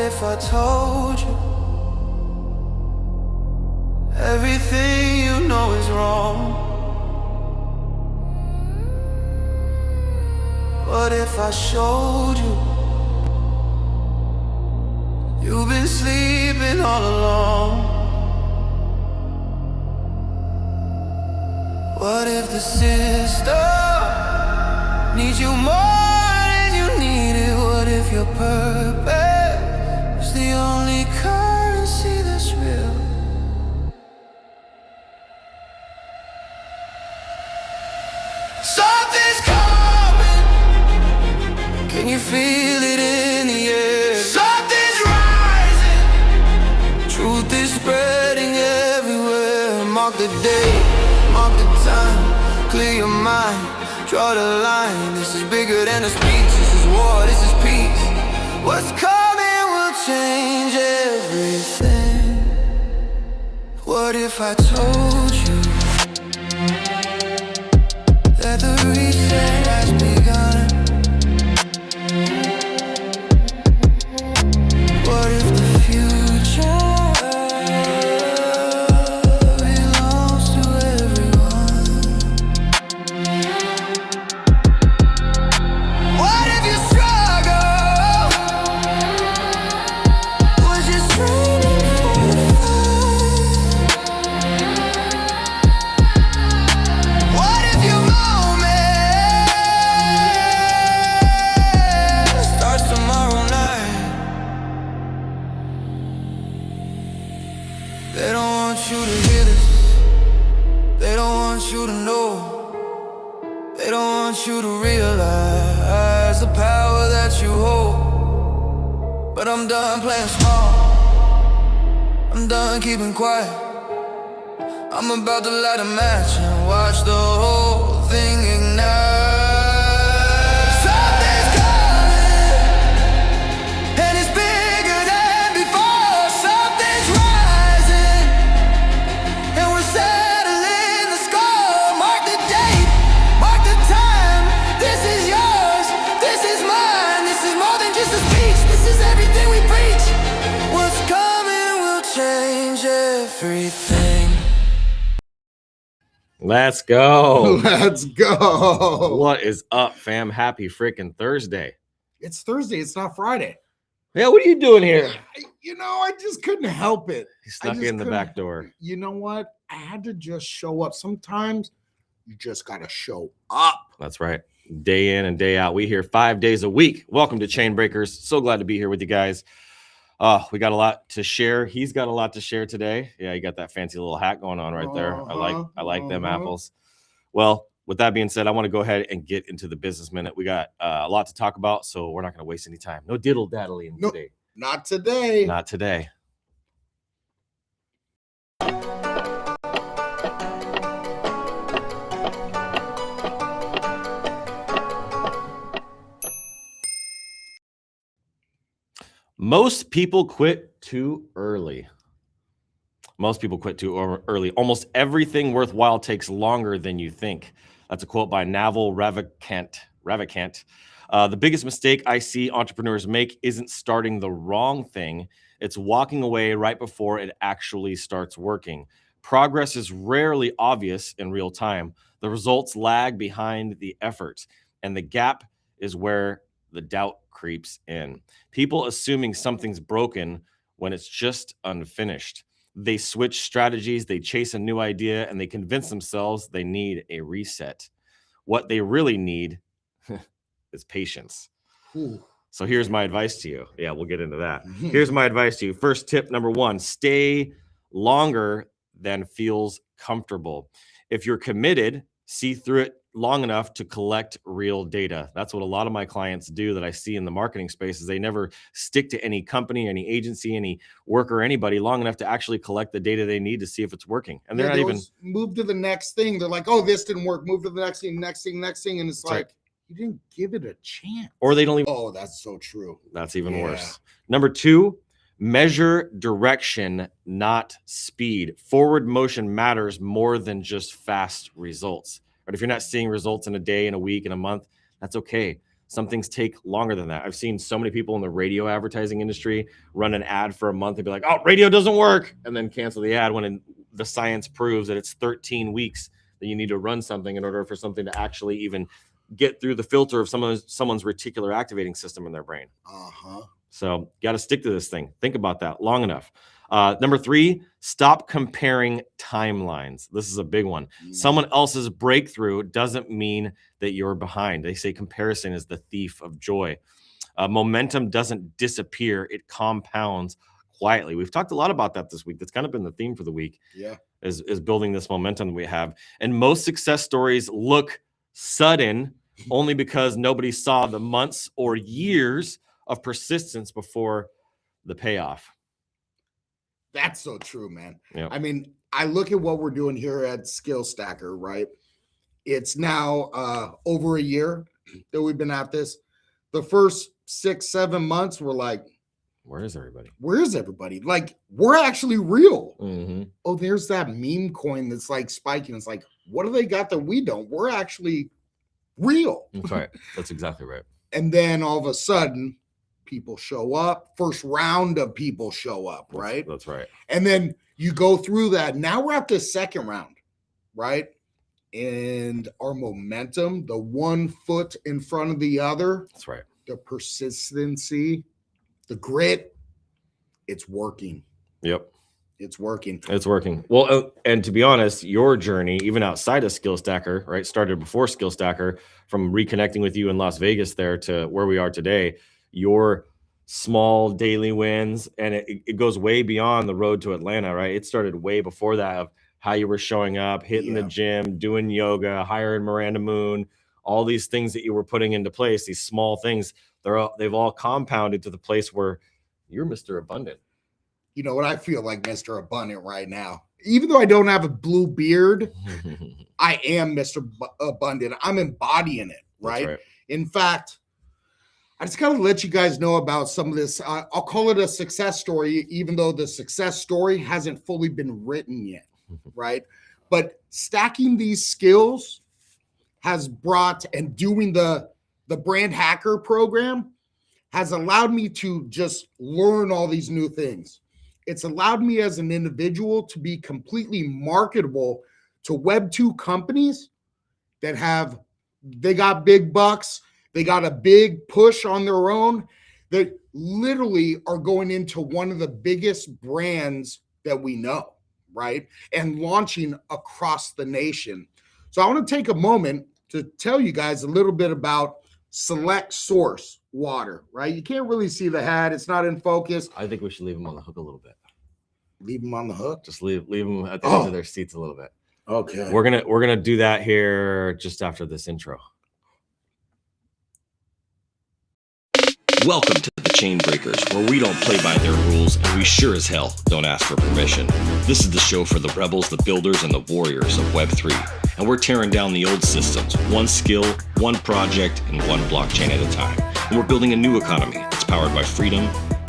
if I told you everything you know is wrong? What if I showed you you've been sleeping all along? What if the system needs you more than you need it? What if your purpose is the only currency that's real? Something's coming. Can you feel it in the air? Something's rising. Truth is spreading everywhere. Mark the day, mark the time. Clear your mind, draw the line. This is bigger than a speech. This is war, this is peace. What's coming will change everything. What if I told you that the reset has begun? What if the future belongs to everyone? What if your struggle was just training for the fight? What if your moment starts tomorrow night? They don't want you to hear this. They don't want you to know. They don't want you to realize the power that you hold. But I'm done playing small. I'm done keeping quiet. I'm about to light a match and watch the whole thing ignite. Something's coming, and it's bigger than before. Something's rising, and we're settling the score. Mark the date, mark the time. This is yours, this is mine. This is more than just a speech. This is everything we preach. What's coming will change everything. Let's go. Let's go. What is up, fam? Happy freaking Thursday. It's Thursday. It's not Friday. Yeah, what are you doing here? I just couldn't help it. He snuck in the back door. You know what? I had to just show up. Sometimes you just got to show up. That's right. Day in and day out. We here 5 days a week. Welcome to Chain Breakers. So glad to be here with you guys. We got a lot to share. He's got a lot to share today. Yeah, you got that fancy little hat going on right there. I like them apples. Well, with that being said, I want to go ahead and get into the business minute. We got a lot to talk about, so we're not going to waste any time. No diddle-daddling today. Not today. Not today. Most people quit too early. Most people quit too early. Almost everything worthwhile takes longer than you think. That's a quote by Naval Ravikant. The biggest mistake I see entrepreneurs make isn't starting the wrong thing. It's walking away right before it actually starts working. Progress is rarely obvious in real time. The results lag behind the effort, and the gap is where the doubt creeps in. People assuming something's broken when it's just unfinished. They switch strategies, they chase a new idea, and they convince themselves they need a reset. What they really need is patience. Ooh. So here's my advice to you. Yeah, we'll get into that. Here's my advice to you. First tip, number one, stay longer than feels comfortable. If you're committed, see through it long enough to collect real data. That's what a lot of my clients do that I see in the marketing space is they never stick to any company, any agency, any worker, anybody long enough to actually collect the data they need to see if it's working. And they're not even move to the next thing. They're like, oh, this didn't work. Move to the next thing. And it's like, right. You didn't give it a chance. Or they don't even. Oh, that's so true. That's even worse. Number two, measure direction, not speed. Forward motion matters more than just fast results. But if you're not seeing results in a day, in a week, in a month, that's okay. Some things take longer than that. I've seen so many people in the radio advertising industry run an ad for a month and be like, oh, radio doesn't work, and then cancel the ad when the science proves that it's 13 weeks that you need to run something in order for something to actually even get through the filter of someone's reticular activating system in their brain. So got to stick to this thing. Think about that long enough. Number 3, stop comparing timelines. This is a big one. Someone else's breakthrough doesn't mean that you're behind. They say comparison is the thief of joy. Momentum doesn't disappear. It compounds quietly. We've talked a lot about that this week. That's kind of been the theme for the week. Yeah. Is building this momentum that we have. And most success stories look sudden only because nobody saw the months or years of persistence before the payoff. That's so true, man. Yep. I mean, I look at what we're doing here at Skill Stacker, right? It's now over a year that we've been at this. The first 6-7 months, we're like, where is everybody? Where is everybody? Like, we're actually real. Mm-hmm. Oh, there's that meme coin that's like spiking. It's like, what do they got that we don't? We're actually real. That's right. That's exactly right. And then all of a sudden, people show up. First round of people show up, right? That's right. And then you go through that. Now we're at the second round, right? And our momentum, the one foot in front of the other. That's right. The persistency, the grit, it's working. Yep. It's working. It's working. Well, and to be honest, your journey, even outside of Skill Stacker, right, started before Skill Stacker, from reconnecting with you in Las Vegas there to where we are today. Your small daily wins, and it goes way beyond the road to Atlanta, right? It started way before that, of how you were showing up, hitting the gym, doing yoga, hiring Miranda Moon, all these things that you were putting into place, these small things, they've all compounded to the place where you're Mr. Abundant. You know what? I feel like Mr. Abundant right now. Even though I don't have a blue beard, I am Mr. Abundant. I'm embodying it, right? In fact, I just got to let you guys know about some of this. I'll call it a success story, even though the success story hasn't fully been written yet, right? But stacking these skills has brought, and doing the brand hacker program has allowed me to just learn all these new things. It's allowed me as an individual to be completely marketable to Web 2 companies that they got big bucks. They got a big push on their own. They literally are going into one of the biggest brands that we know, right? And launching across the nation. So I want to take a moment to tell you guys a little bit about Select Source Water, right? You can't really see the hat. It's not in focus. I think we should leave them on the hook a little bit. Leave them on the hook? Just leave them at the edge of their seats a little bit. Okay. We're gonna do that here just after this intro. Welcome to the Chain Breakers, where we don't play by their rules, and we sure as hell don't ask for permission. This is the show for the rebels, the builders, and the warriors of Web3. And we're tearing down the old systems, one skill, one project, and one blockchain at a time. And we're building a new economy that's powered by freedom,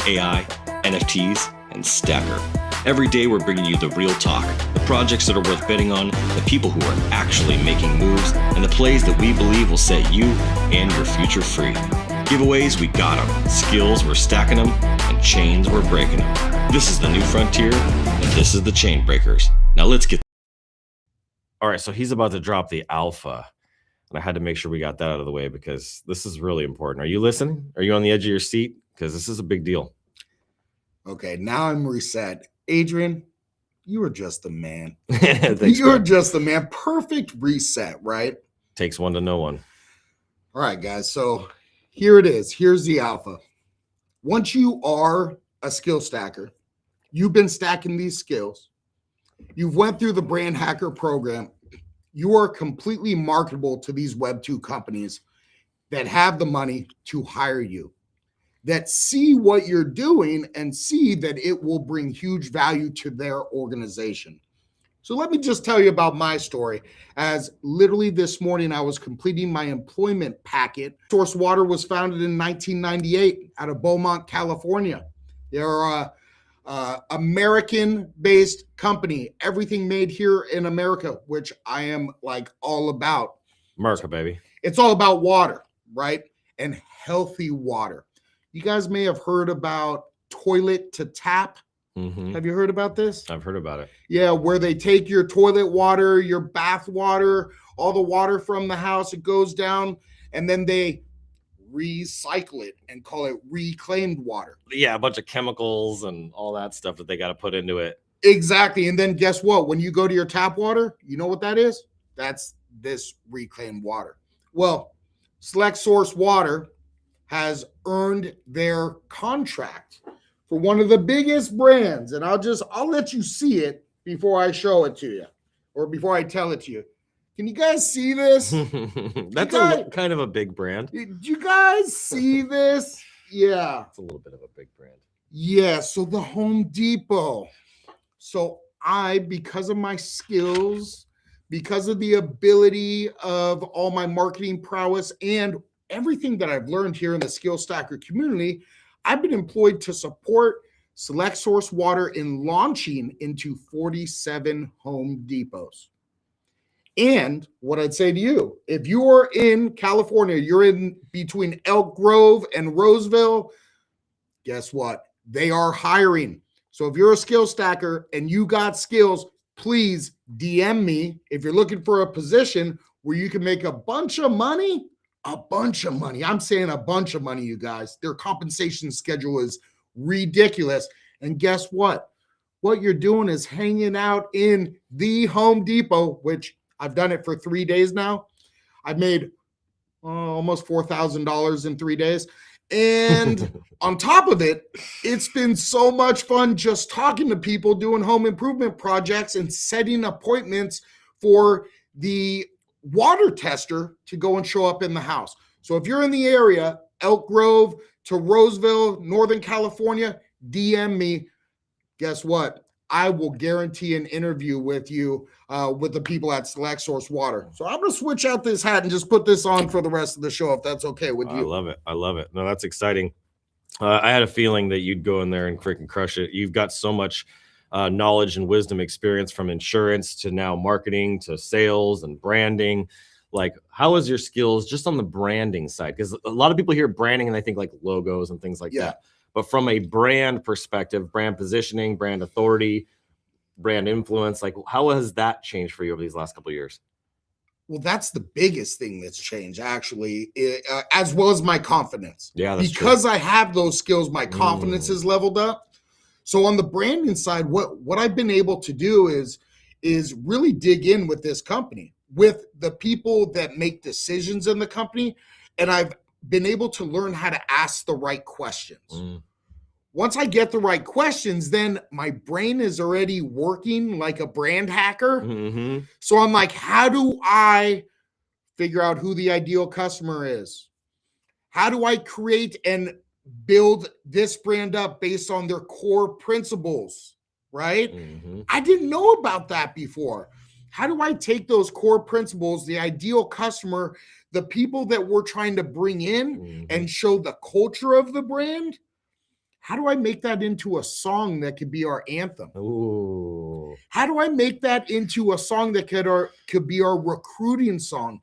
AI, NFTs, and Stacker. Every day we're bringing you the real talk, the projects that are worth betting on, the people who are actually making moves, and the plays that we believe will set you and your future free. Giveaways, we got them. Skills, we're stacking them. And chains, we're breaking them. This is the new frontier, and this is the Chain Breakers. Now let's get... All right, so he's about to drop the alpha. And I had to make sure we got that out of the way because this is really important. Are you listening? Are you on the edge of your seat? Because this is a big deal. Okay, now I'm reset. Adrian, you were just the man. Thanks, you were just the man. Perfect reset, right? Takes one to know one. All right, guys. So here it is. Here's the alpha. Once you are a skill stacker, you've been stacking these skills. You've went through the brand hacker program. You are completely marketable to these Web 2 companies that have the money to hire you, that see what you're doing and see that it will bring huge value to their organization. So let me just tell you about my story. As literally this morning, I was completing my employment packet. Source Water was founded in 1998 out of Beaumont, California. They're a American-based company, everything made here in America, which I am like all about. America, baby. It's all about water, right? and healthy water. You guys may have heard about toilet to tap. Mm-hmm. Have you heard about this? I've heard about it. Yeah, where they take your toilet water, your bath water, all the water from the house, it goes down, and then they recycle it and call it reclaimed water. Yeah, a bunch of chemicals and all that stuff that they got to put into it. Exactly. And then guess what? When you go to your tap water, you know what that is? That's this reclaimed water. Well, Select Source Water has earned their contract for one of the biggest brands. And I'll let you see it before I show it to you or before I tell it to you. Can you guys see this? That's kind of a big brand. Did you guys see this? Yeah. It's a little bit of a big brand. Yeah. So the Home Depot. So because of my skills, because of the ability of all my marketing prowess and everything that I've learned here in the Skill Stacker community, I've been employed to support Select Source Water in launching into 47 Home Depots. And what I'd say to you, if you are in California, you're in between Elk Grove and Roseville, guess what? They are hiring. So if you're a skill stacker and you got skills, please DM me if you're looking for a position where you can make a bunch of money. I'm saying a bunch of money, you guys. Their compensation schedule is ridiculous. And guess what? What you're doing is hanging out in the Home Depot, which I've done it for 3 days now. I've made almost $4,000 in 3 days. And on top of it, it's been so much fun just talking to people, doing home improvement projects and setting appointments for the water tester to go and show up in the house. So if you're in the area, Elk Grove to Roseville, Northern California, DM me. Guess what? I will guarantee an interview with you with the people at Select Source Water. So I'm going to switch out this hat and just put this on for the rest of the show, if that's okay with you. I love it. No, that's exciting. I had a feeling that you'd go in there and freaking crush it. You've got so much knowledge and wisdom experience from insurance to now marketing to sales and branding. Like, how is your skills just on the branding side? Because a lot of people hear branding and they think like logos and things like that. But from a brand perspective, brand positioning, brand authority, brand influence, like how has that changed for you over these last couple of years? Well, that's the biggest thing that's changed, actually, as well as my confidence. Yeah, that's because true. I have those skills, my confidence is leveled up. So on the branding side, what I've been able to do is really dig in with this company, with the people that make decisions in the company, and I've been able to learn how to ask the right questions. Once I get the right questions, then my brain is already working like a brand hacker. So I'm like, how do I figure out who the ideal customer is? How do I create and build this brand up based on their core principles, right? I didn't know about that before. How do I take those core principles, the ideal customer, the people that we're trying to bring in and show the culture of the brand? How do I make that into a song that could be our anthem? Ooh. How do I make that into a song that could be our recruiting song?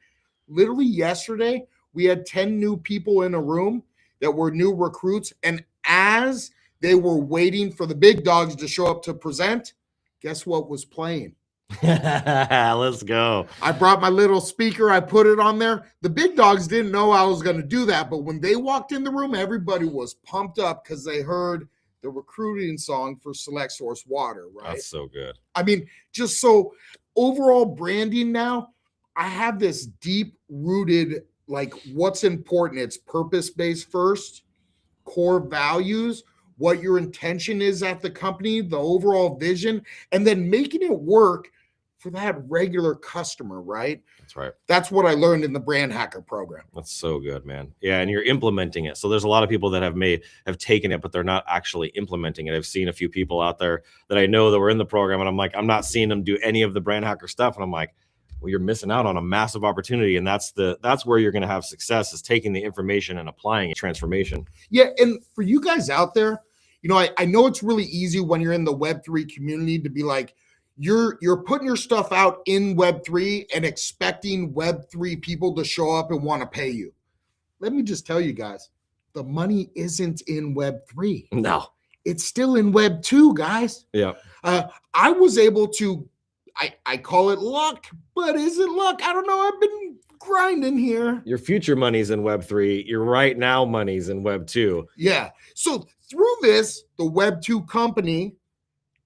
Literally yesterday, we had 10 new people in a room that were new recruits. And as they were waiting for the big dogs to show up to present, guess what was playing? Let's go. I brought my little speaker. I put it on there. The big dogs didn't know I was going to do that. But when they walked in the room, everybody was pumped up because they heard the recruiting song for Select Source Water, right? That's so good. I mean, just so overall branding now, I have this deep rooted, like what's important. It's purpose-based first, core values, what your intention is at the company, the overall vision, and then making it work for that regular customer, right? That's right. That's what I learned in the Brand Hacker program. That's so good, man. Yeah, and you're implementing it. So there's a lot of people that have taken it, but they're not actually implementing it. I've seen a few people out there that I know that were in the program, and I'm like, I'm not seeing them do any of the Brand Hacker stuff. And I'm like, well, you're missing out on a massive opportunity. And that's where you're going to have success, is taking the information and applying it, transformation. Yeah, and for you guys out there, you know, I know it's really easy when you're in the Web3 community to be like, you're putting your stuff out in Web3 and expecting Web3 people to show up and want to pay you. let me just tell you guys, the money isn't in Web3. No. It's still in Web2, guys. Yeah. I was able to, I call it luck, but is it luck? I don't know. I've been grinding here. Your future money's in Web3. Your right now money's in Web2. Yeah. So through this, the Web2 company,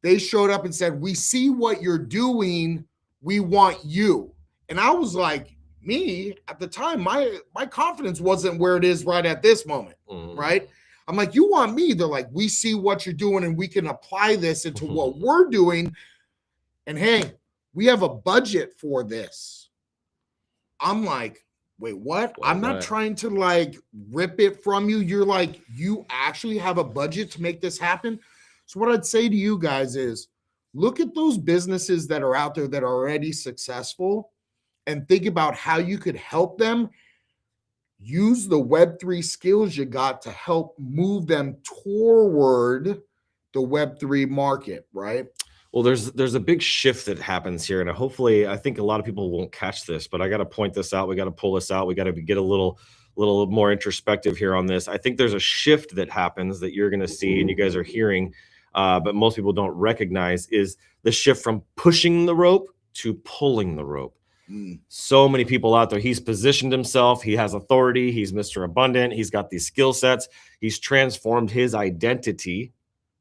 they showed up and said, we see what you're doing. We want you. And I was like, me at the time, my confidence wasn't where it is right at this moment. Right. I'm like, you want me? They're like, we see what you're doing and we can apply this into what we're doing. And hey, we have a budget for this. I'm like, wait, what? I'm not trying to like rip it from you. You're like, you actually have a budget to make this happen. So what I'd say to you guys is look at those businesses that are out there that are already successful and think about how you could help them. Use the Web3 skills you got to help move them toward the Web3 market, right? Well, there's a big shift that happens here, and hopefully, I think a lot of people won't catch this, but I got to point this out. We got to pull this out. We got to get a little more introspective here on this. I think there's a shift that happens that you're going to see, and you guys are hearing, but most people don't recognize, is the shift from pushing the rope to pulling the rope. So many people out there. He's positioned himself. He has authority. He's Mr. Abundant. He's got these skill sets. He's transformed his identity,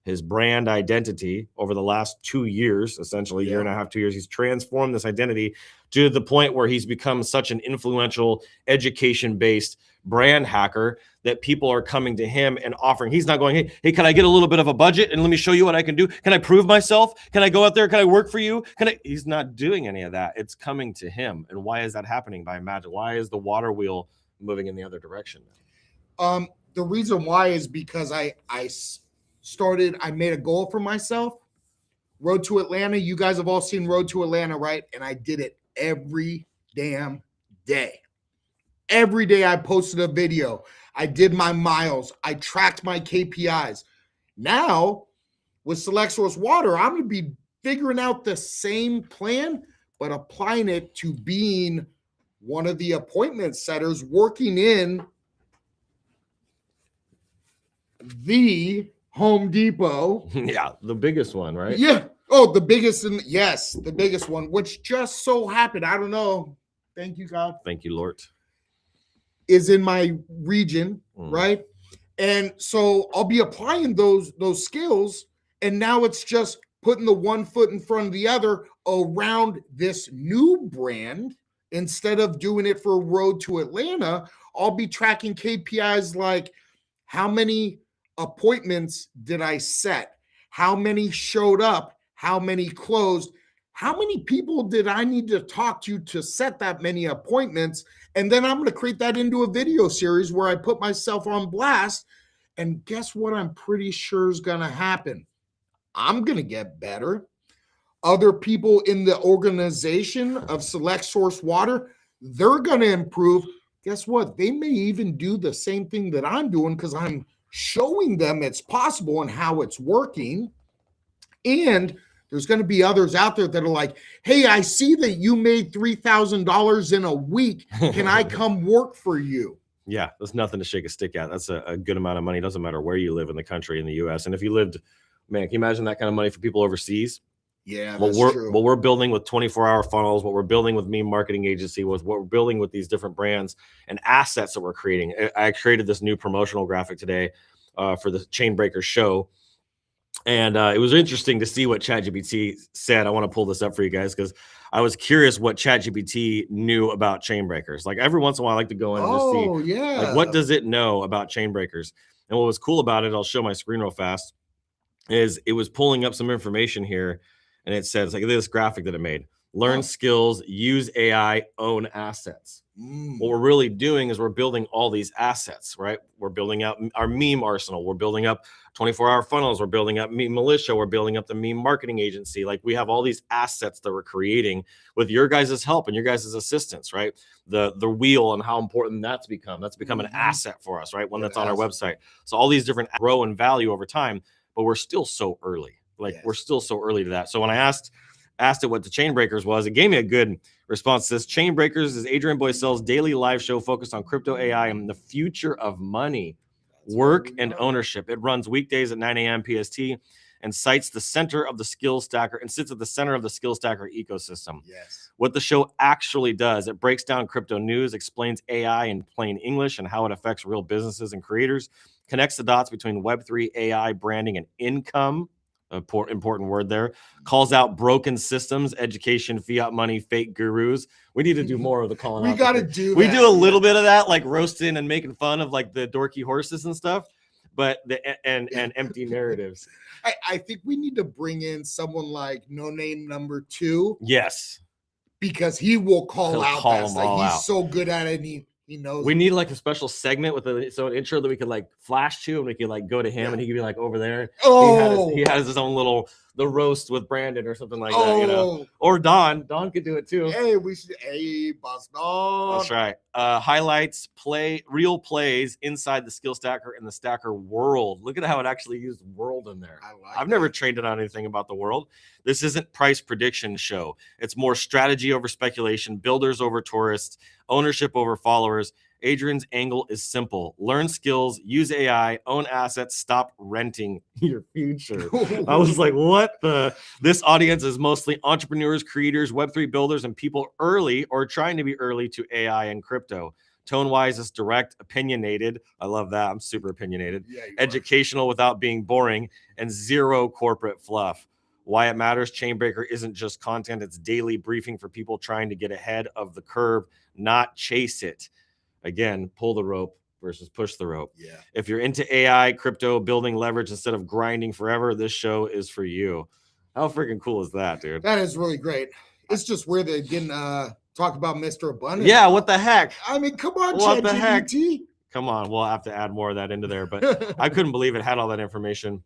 his brand identity over the last 2 years, essentially, year and a half, 2 years. He's transformed this identity to the point where he's become such an influential, education-based brand hacker that people are coming to him and offering. He's not going, hey, can I get a little bit of a budget and let me show you what I can do? Can I prove myself? Can I go out there? Can I work for you? He's not doing any of that. It's coming to him. And why is that happening by magic? Why is the water wheel moving in the other direction? The reason why is because I made a goal for myself. Road to Atlanta. You guys have all seen Road to Atlanta, right? And I did it every damn day. Every day I posted a video. I did my miles. I tracked my KPIs. Now, with Select Source Water, I'm going to be figuring out the same plan, but applying it to being one of the appointment setters working in the Home Depot. Yeah, the biggest one, right? Yeah. Oh, the biggest. Yes, the biggest one, which just so happened. I don't know. Thank you, God. Thank you, Lord. Is in my region, right? And so I'll be applying those skills, and now it's just putting the one foot in front of the other around this new brand. Instead of doing it for Road to Atlanta, I'll be tracking KPIs like how many appointments did I set? How many showed up? How many closed? How many people did I need to talk to set that many appointments? And then I'm going to create that into a video series where I put myself on blast. And guess what? I'm pretty sure is going to happen. I'm going to get better. Other people in the organization of Select Source Water, they're going to improve. Guess what? They may even do the same thing that I'm doing because I'm showing them it's possible and how it's working. And there's going to be others out there that are like, hey, I see that you made $3,000 in a week. Can I come work for you? Yeah, that's nothing to shake a stick at. That's a good amount of money. It doesn't matter where you live in the country, in the U.S. And if you lived, man, can you imagine that kind of money for people overseas? Yeah, that's true. What we're building with 24-hour funnels, what we're building with Meme Marketing Agency, was what we're building with these different brands and assets that we're creating. I created this new promotional graphic today for the Chainbreaker show. And it was interesting to see what ChatGPT said. I want to pull this up for you guys because I was curious what ChatGPT knew about chain breakers. Like every once in a while, I like to go in and see, like, what does it know about chain breakers? And what was cool about it, I'll show my screen real fast, is it was pulling up some information here. And it says, like this graphic that it made, learn skills, use AI, own assets. What we're really doing is we're building all these assets, right? We're building out our meme arsenal. We're building up 24-hour funnels. We're building up Meme Militia. We're building up the Meme Marketing Agency. Like we have all these assets that we're creating with your guys' help and your guys' assistance, right? The wheel and how important that's become. That's become an asset for us, right? One that's on our website. So all these different grow in value over time, but we're still so early. Like we're still so early to that. So when I asked asked it what the Chain Breakers was. It gave me a good response to this. Chain Breakers is Adrian Boycel's daily live show focused on crypto, AI, and the future of money, work, and ownership. It runs weekdays at 9 a.m. PST and sits at the center of the skill stacker ecosystem. Yes. What the show actually does, it breaks down crypto news, explains AI in plain English and how it affects real businesses and creators, connects the dots between Web3, AI, branding, and income. Important word there. Calls out broken systems, education, fiat money, fake gurus. We need to do more of the calling out. We got to do We that, do a little bit of that, like roasting and making fun of like the dorky horses and stuff, but and empty narratives. I think we need to bring in someone like No Name Number 2. Yes. Because he will call out call that them stuff. all He's out. so good at it. And he knows. We need like a special segment with an intro that we could like flash to, and we could like go to him, and he could be like over there. Oh, he has his own little the roast with Brandon or something like that, you know. Or Don could do it too. Hey, boss Don. That's right. Highlights, real plays inside the skill stacker and the stacker world. Look at how it actually used world in there. I've never traded on anything about the world. This isn't price prediction show. It's more strategy over speculation, builders over tourists, ownership over followers. Adrian's angle is simple. Learn skills, use AI, own assets, stop renting your future. I was like, what the? This audience is mostly entrepreneurs, creators, Web3 builders, and people early or trying to be early to AI and crypto. Tone-wise, it's direct, opinionated. I love that. I'm super opinionated. Yeah, educational without being boring, and zero corporate fluff. Why it matters, Chainbreaker isn't just content. It's daily briefing for people trying to get ahead of the curve, not chase it. Again, pull the rope versus push the rope. Yeah. If you're into AI, crypto, building leverage instead of grinding forever, this show is for you. How freaking cool is that, dude? That is really great. It's just weird they didn't talk about Mr. Abundance. Yeah, what the heck? I mean, come on, what the heck? GPT. Come on, we'll have to add more of that into there, but I couldn't believe it had all that information.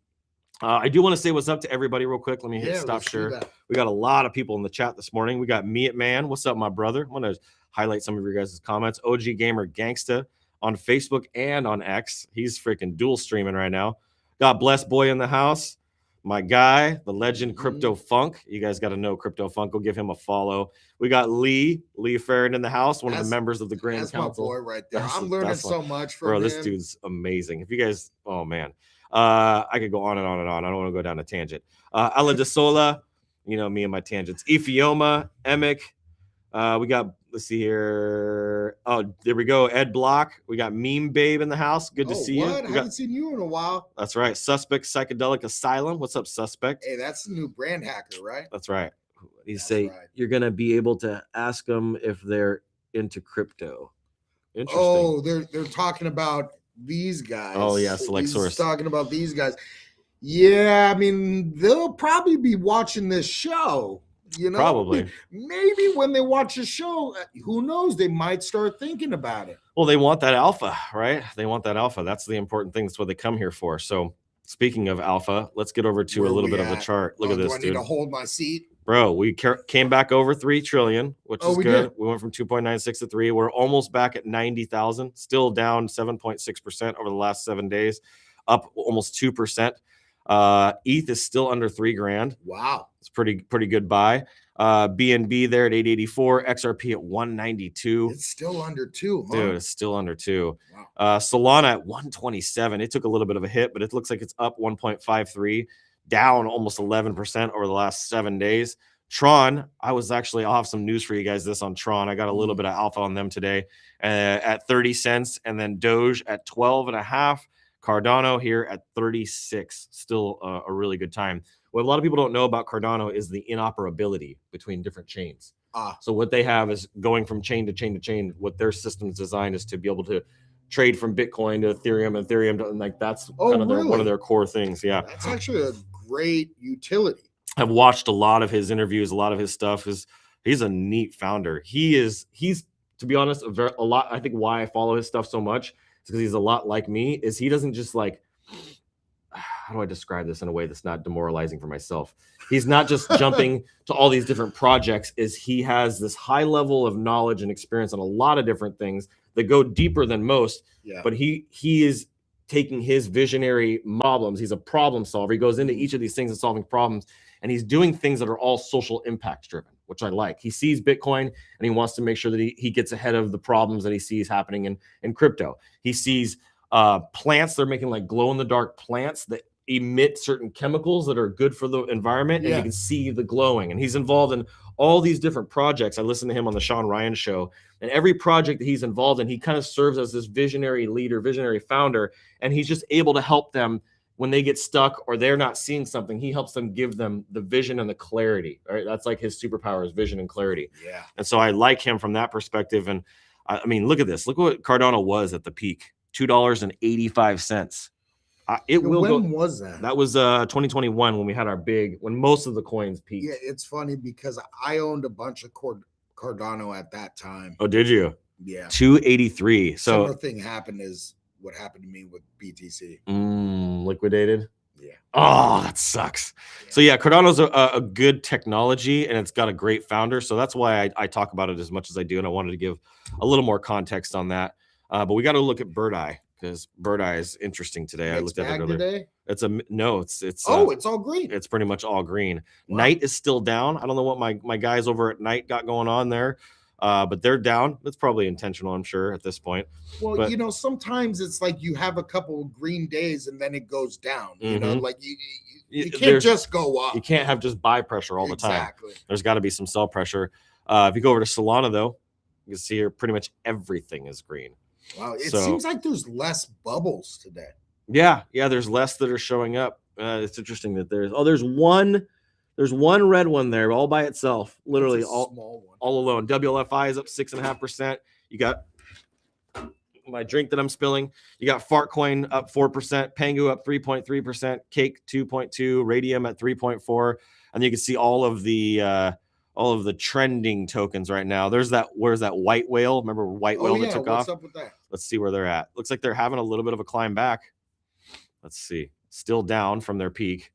I do want to say what's up to everybody real quick. Let me hit stop share. We got a lot of people in the chat this morning. We got Me It Man. What's up, my brother? I'm going to highlight some of your guys' comments. OG Gamer Gangsta on Facebook and on X. He's freaking dual streaming right now. God bless boy in the house. My guy, the legend Crypto Funk. You guys got to know Crypto Funk. Go give him a follow. We got Lee Farron in the house, one of the members of the Grand Council. That's my boy right there. I'm learning so much from him. This dude's amazing. If you guys, oh man. I could go on and on and on. I don't want to go down a tangent. Ala de Sola, you know me and my tangents. Ifioma, Emic. We got, let's see here. Oh, there we go. Ed Block. We got Meme Babe in the house. Good to see you. I haven't seen you in a while. That's right. Suspect Psychedelic Asylum. What's up, Suspect? Hey, that's the new brand hacker, right? That's right. You say you're going to be able to ask them if they're into crypto. Interesting. Oh, they're talking about these guys. Oh yeah, Select Source. Talking about these guys. Yeah, I mean, they'll probably be watching this show. You know, probably. Maybe when they watch the show, who knows? They might start thinking about it. Well, they want that alpha, right? They want that alpha. That's the important thing. That's what they come here for. So, speaking of alpha, let's get over to a little bit of the chart. Look at this, do I dude. need to hold my seat? Bro, we came back over 3 trillion, which is good. We went from 2.96 to 3. We're almost back at 90,000, still down 7.6% over the last 7 days, up almost 2%. ETH is still under $3,000. Wow. It's pretty good buy. BNB there at 884, XRP at 192. It's still under 2, huh? Dude, it's still under 2. Wow. Solana at 127. It took a little bit of a hit, but it looks like it's up 1.53. Down almost 11% over the last 7 days. Tron, I'll have some news for you guys this on Tron. I got a little bit of alpha on them today at 30 cents, and then Doge at 12.5. Cardano here at 36. Still a really good time. What a lot of people don't know about Cardano is the interoperability between different chains. So what they have is going from chain to chain to chain. What their system's designed is to be able to trade from Bitcoin to Ethereum, and like that's kind of one of their core things. Yeah, that's actually a great utility. I've watched a lot of his interviews. A lot of his stuff he's a neat founder. He's to be honest a lot. I think why I follow his stuff so much is because he's a lot like me. Is he doesn't just like, how do I describe this in a way that's not demoralizing for myself? He's not just jumping to all these different projects. Is he has this high level of knowledge and experience on a lot of different things that go deeper than most. Yeah. But he is taking his visionary problems. He's a problem solver. He goes into each of these things and solving problems, and he's doing things that are all social impact driven, which I like. He sees Bitcoin and he wants to make sure that he gets ahead of the problems that he sees happening in crypto. He sees plants. They're making like glow in the dark plants that emit certain chemicals that are good for the environment, and you can see the glowing. And he's involved in all these different projects. I listened to him on the Sean Ryan show, and every project that he's involved in, he kind of serves as this visionary leader, visionary founder, and he's just able to help them when they get stuck or they're not seeing something. He helps them, give them the vision and the clarity. Right, that's like his superpower, is vision and clarity. Yeah. And so I like him from that perspective. And I mean, look at this. Look what Cardano was at the peak, $2.85. When was that? That was 2021 when we had when most of the coins peaked. Yeah, it's funny because I owned a bunch of Cardano at that time. Oh, did you? Yeah. 283. So similar thing happened is what happened to me with BTC. Liquidated. Yeah. Oh, that sucks. Yeah. So yeah, Cardano's a good technology, and it's got a great founder. So that's why I talk about it as much as I do, and I wanted to give a little more context on that. But we got to look at Bird Eye, because Bird Eye is interesting today. I looked at it earlier. Today? It's it's all green. It's pretty much all green. Wow. Night is still down. I don't know what my guys over at Night got going on there, but they're down. That's probably intentional, I'm sure, at this point. Well, but, you know, sometimes it's like you have a couple of green days and then it goes down. You know, like you can't just go up. You can't have just buy pressure all the time. Exactly. There's got to be some sell pressure. If you go over to Solana, though, you can see here pretty much everything is green. Wow, it seems like there's less bubbles today. Yeah, there's less that are showing up. It's interesting that there's one red one there all by itself, literally all alone. WLFI is up 6.5%. You got my drink that I'm spilling. You got Fartcoin up 4%, Pangu up 3.3%, Cake 2.2, Radium at 3.4, and you can see all of the trending tokens right now. Where's that white whale? Remember white whale that took off? What's up with that? Let's see where they're at. Looks like they're having a little bit of a climb back. Let's see. Still down from their peak.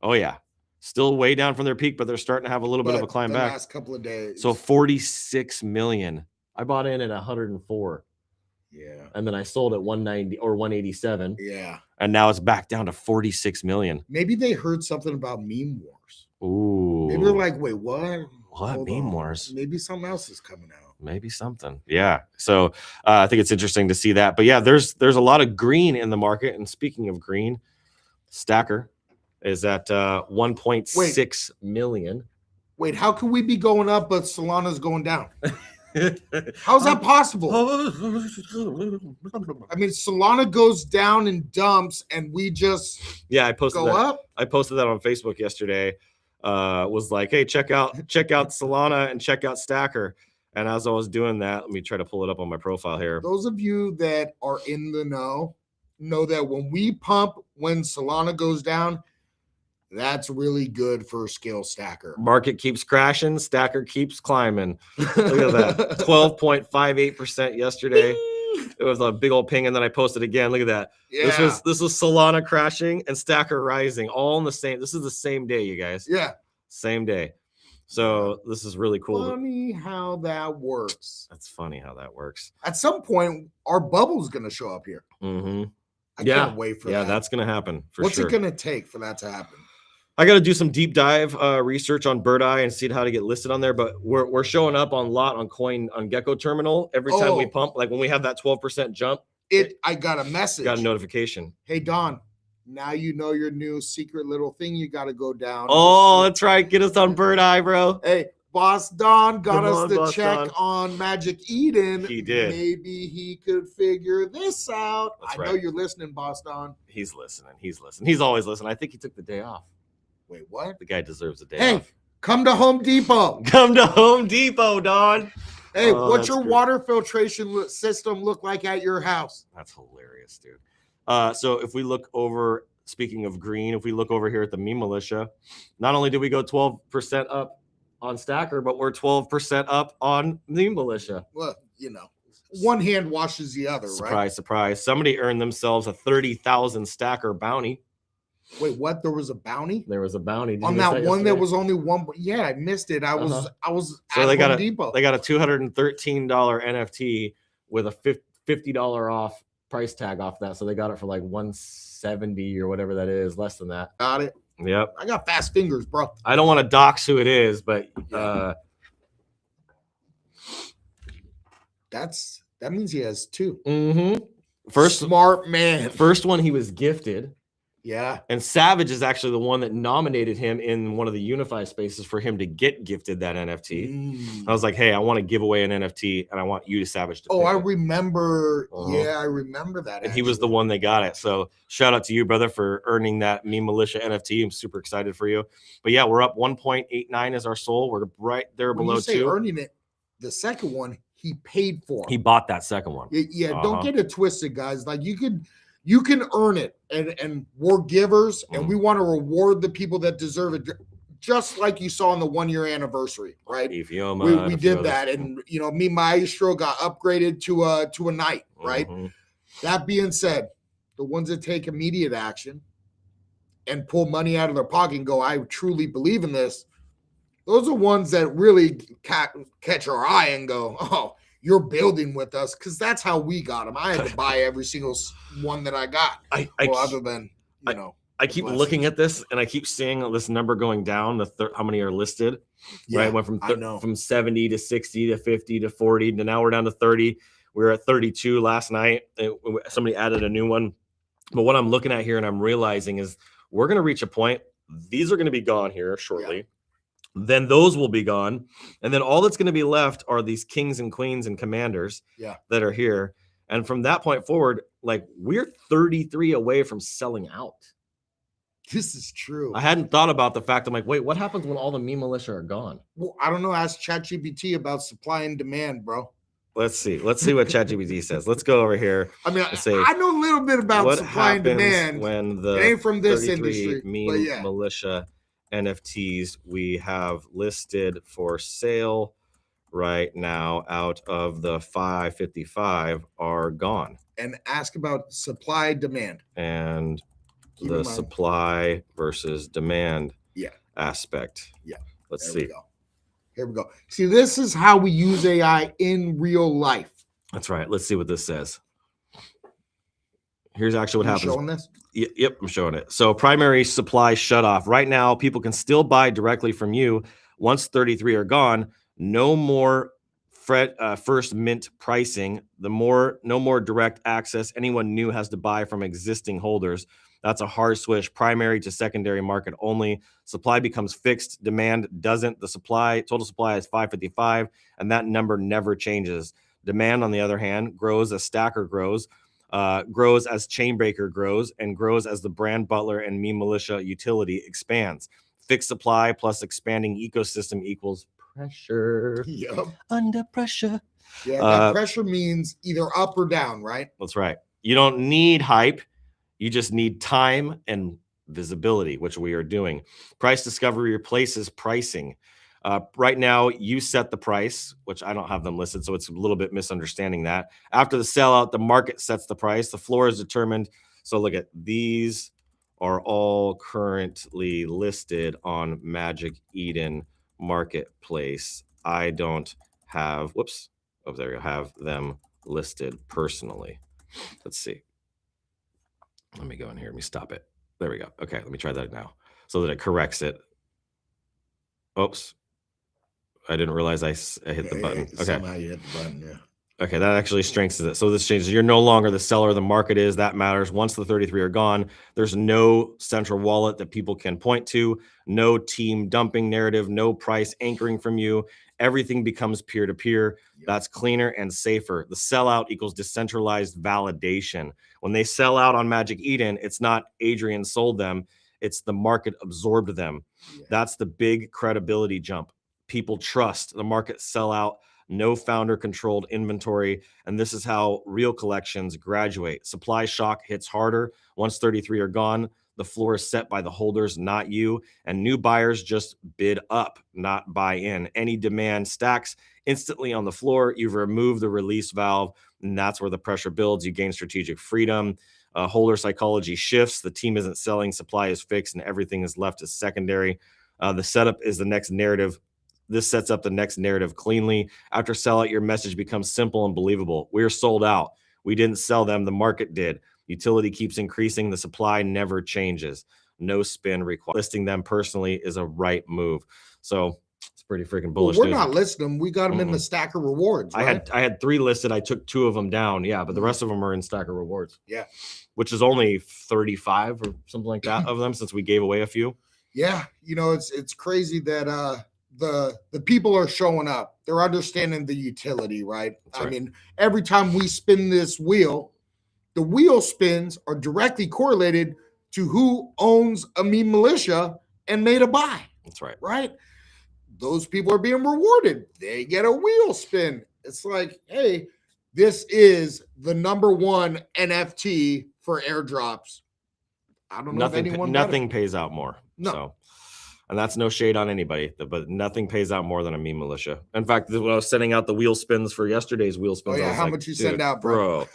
Oh yeah. Still way down from their peak, but they're starting to have a little bit of a climb back. Last couple of days. So 46 million. I bought in at 104. Yeah. And then I sold at 190 or 187. Yeah. And now it's back down to 46 million. Maybe they heard something about meme wars. Ooh. Maybe they're like, wait, what? What? Meme wars? Maybe something else is coming out. Maybe something. Yeah. So I think it's interesting to see that. But yeah, there's a lot of green in the market. And speaking of green, Stacker is at 1.6 million. Wait, how can we be going up, but Solana's going down? How's that possible? I mean, Solana goes down and dumps, and we just I posted go up. I posted that on Facebook yesterday. Was like, hey, check out Solana and check out Stacker. And as I was doing that, let me try to pull it up on my profile here. Those of you that are in the know that when we pump, when Solana goes down, that's really good for scale Stacker. Market keeps crashing, Stacker keeps climbing. Look at that. 12.58% yesterday. It was a big old ping, and then I posted again. Look at that. Yeah. This was Solana crashing and Stacker rising all in the same. This is the same day, you guys. Yeah. Same day. So this is really cool. Funny how that works. That's funny how that works. At some point, our bubble's going to show up here. Mm-hmm. I can't wait for that. Yeah, that's going to happen for What's sure. What's it going to take for that to happen? I got to do some deep dive research on Bird Eye and see how to get listed on there. But we're showing up on Gecko Terminal every time we pump. Like when we have that 12% jump, I got a message. Got a notification. Hey Don, now you know your new secret little thing. You got to go down. Oh, that's right. Get us on Bird Eye, bro. Hey, Boss Don got us the check on Magic Eden. He did. Maybe he could figure this out. That's I know you're listening, Boss Don. He's listening. He's always listening. I think he took the day off. Wait, what? The guy deserves a day off. Hey, come to Home Depot. Come to Home Depot, Don. Hey, what's your water filtration system look like at your house? That's hilarious, dude. So if we look over, speaking of green, if we look over here at the Meme Militia, not only did we go 12% up on Stacker, but we're 12% up on Meme Militia. Well, you know, one hand washes the other, surprise, right? Surprise. Somebody earned themselves a 30,000 Stacker bounty. Wait, what? There was a bounty? There was a bounty. On that one that was only one. Yeah, I missed it. I was so at they got Home Depot. They got a $213 NFT with a $50 off price tag off that. So they got it for like $170 or whatever that is, less than that. Got it. Yep. I got fast fingers, bro. I don't want to dox who it is, but that means he has 2. mm-hmm. First smart man. First one he was gifted. Yeah. And Savage is actually the one that nominated him in one of the Unify spaces for him to get gifted that NFT. I was like, hey, I want to give away an NFT and I want you to Savage to pick I it. remember. Yeah, I remember that. And he was the one that got it. So shout out to you, brother, for earning that Meme Militia NFT. I'm super excited for you. But yeah, we're up 1.89 is our soul. We're right there When below you say 2. Earning it, the second one he paid for. He bought that second one. Yeah, don't get it twisted, guys. Like you can earn it, and we're givers, and we want to reward the people that deserve it, just like you saw on the 1-year anniversary, right? We did that, and me Maestro got upgraded to a knight, right? That being said, the ones that take immediate action and pull money out of their pocket and go, I truly believe in this, those are ones that really catch our eye and go, oh, you're building with us, because that's how we got them. I had to buy every single one that I got. Other than, I keep looking at this and I keep seeing this number going down. how many are listed? Yeah, right, went from 70 to 60 to 50 to 40 to now we're down to 30. We were at 32 last night. Somebody added a new one. But what I'm looking at here and I'm realizing is we're going to reach a point. These are going to be gone here shortly. Yeah. Then those will be gone. And then all that's going to be left are these kings and queens and commanders that are here. And from that point forward, like we're 33 away from selling out. This is true. I hadn't thought about the fact. I'm like, wait, what happens when all the meme militia are gone? Well, I don't know. Ask ChatGPT about supply and demand, bro. Let's see what ChatGPT says. Let's go over here. I mean, I know a little bit about supply and demand. When the it ain't from this industry, meme militia NFTs we have listed for sale right now out of the 555 are gone. And ask about supply demand and the supply versus demand aspect. Yeah. Let's see. Here we go. See, this is how we use AI in real life. That's right. Let's see what this says. Here's actually what happens. Showing this? Yep, I'm showing it. So primary supply shut off. Right now, people can still buy directly from you. Once 33 are gone, no more first mint pricing. No more direct access. Anyone new has to buy from existing holders. That's a hard switch. Primary to secondary market only. Supply becomes fixed. Demand doesn't. The total supply is 555, and that number never changes. Demand, on the other hand, grows as Stacker grows. Grows as Chainbreaker grows, and grows as the Brand Butler and Meme Militia utility expands. Fixed supply plus expanding ecosystem equals pressure. Yep. Under pressure. Yeah, that pressure means either up or down, right? That's right. You don't need hype. You just need time and visibility, which we are doing. Price discovery replaces pricing. Right now, you set the price, which I don't have them listed, so it's a little bit misunderstanding that. After the sellout, the market sets the price. The floor is determined. So look at these are all currently listed on Magic Eden Marketplace. I don't have, there you have them listed personally. Let's see. Let me go in here. Let me stop it. There we go. Okay, let me try that now so that it corrects it. Oops. I didn't realize I hit the button. Okay. Somehow you hit the button, yeah. Okay, that actually strengthens it. So this changes. You're no longer the seller. The market is. That matters. Once the 33 are gone, there's no central wallet that people can point to, no team dumping narrative, no price anchoring from you. Everything becomes peer-to-peer. Yep. That's cleaner and safer. The sellout equals decentralized validation. When they sell out on Magic Eden, it's not Adrian sold them. It's the market absorbed them. Yeah. That's the big credibility jump. People trust the market sell out. No founder controlled inventory. And this is how real collections graduate. Supply shock hits harder. Once 33 are gone, the floor is set by the holders, not you. And new buyers just bid up, not buy in. Any demand stacks instantly on the floor. You've removed the release valve, and that's where the pressure builds. You gain strategic freedom. Holder psychology shifts. The team isn't selling. Supply is fixed, and everything is left as secondary. The setup is the next narrative. This sets up the next narrative cleanly. After sellout, your message becomes simple and believable. We're sold out. We didn't sell them. The market did. Utility keeps increasing. The supply never changes. no spin required. Listing them personally is a right move. So it's pretty freaking bullish. Well, we're not listing them. We got them in the Mm-mm. stacker rewards. Right? I had 3 listed. I took 2 of them down. Yeah, but the rest of them are in stacker rewards. Yeah. Which is only 35 or something like that of them since we gave away a few. Yeah, you know, it's crazy that the people are showing up. They're understanding the utility, right? I mean, every time we spin this wheel, the wheel spins are directly correlated to who owns a meme militia and made a buy. That's right. Right? Those people are being rewarded. They get a wheel spin. It's like, hey, this is the #1 NFT for airdrops. I don't know if anyone nothing pays out more. No. So, and that's no shade on anybody, but nothing pays out more than a meme militia. In fact, when I was sending out the wheel spins for yesterday's wheel spins, Oh yeah, I was how like, much you send out, bro?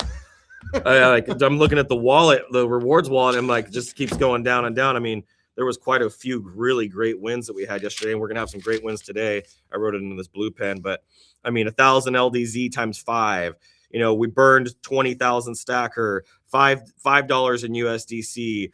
I'm looking at the wallet, the rewards wallet, and like just keeps going down and down. I mean, there was quite a few really great wins that we had yesterday, and we're gonna have some great wins today. I wrote it in this blue pen, but I mean, 1,000 LDZ times 5. You know, we burned 20,000 stacker, $5 in USDC.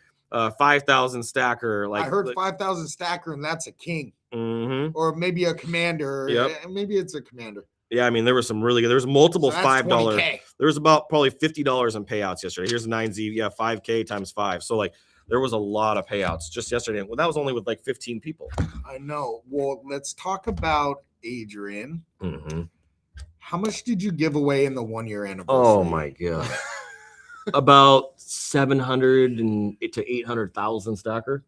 5,000 stacker. Like I heard 5,000 stacker, and that's a king, mm-hmm. or maybe a commander. Yep. Maybe it's a commander. Yeah, I mean, there was some really good. There was multiple So $5. 20K. There was about probably $50 in payouts yesterday. Here's a 9Z. Yeah, 5K times 5. So like, there was a lot of payouts just yesterday. Well, that was only with like 15 people. I know. Well, let's talk about Adrian. Mm-hmm. How much did you give away in the 1-year anniversary? Oh my god. About 700 to 800,000 stacker.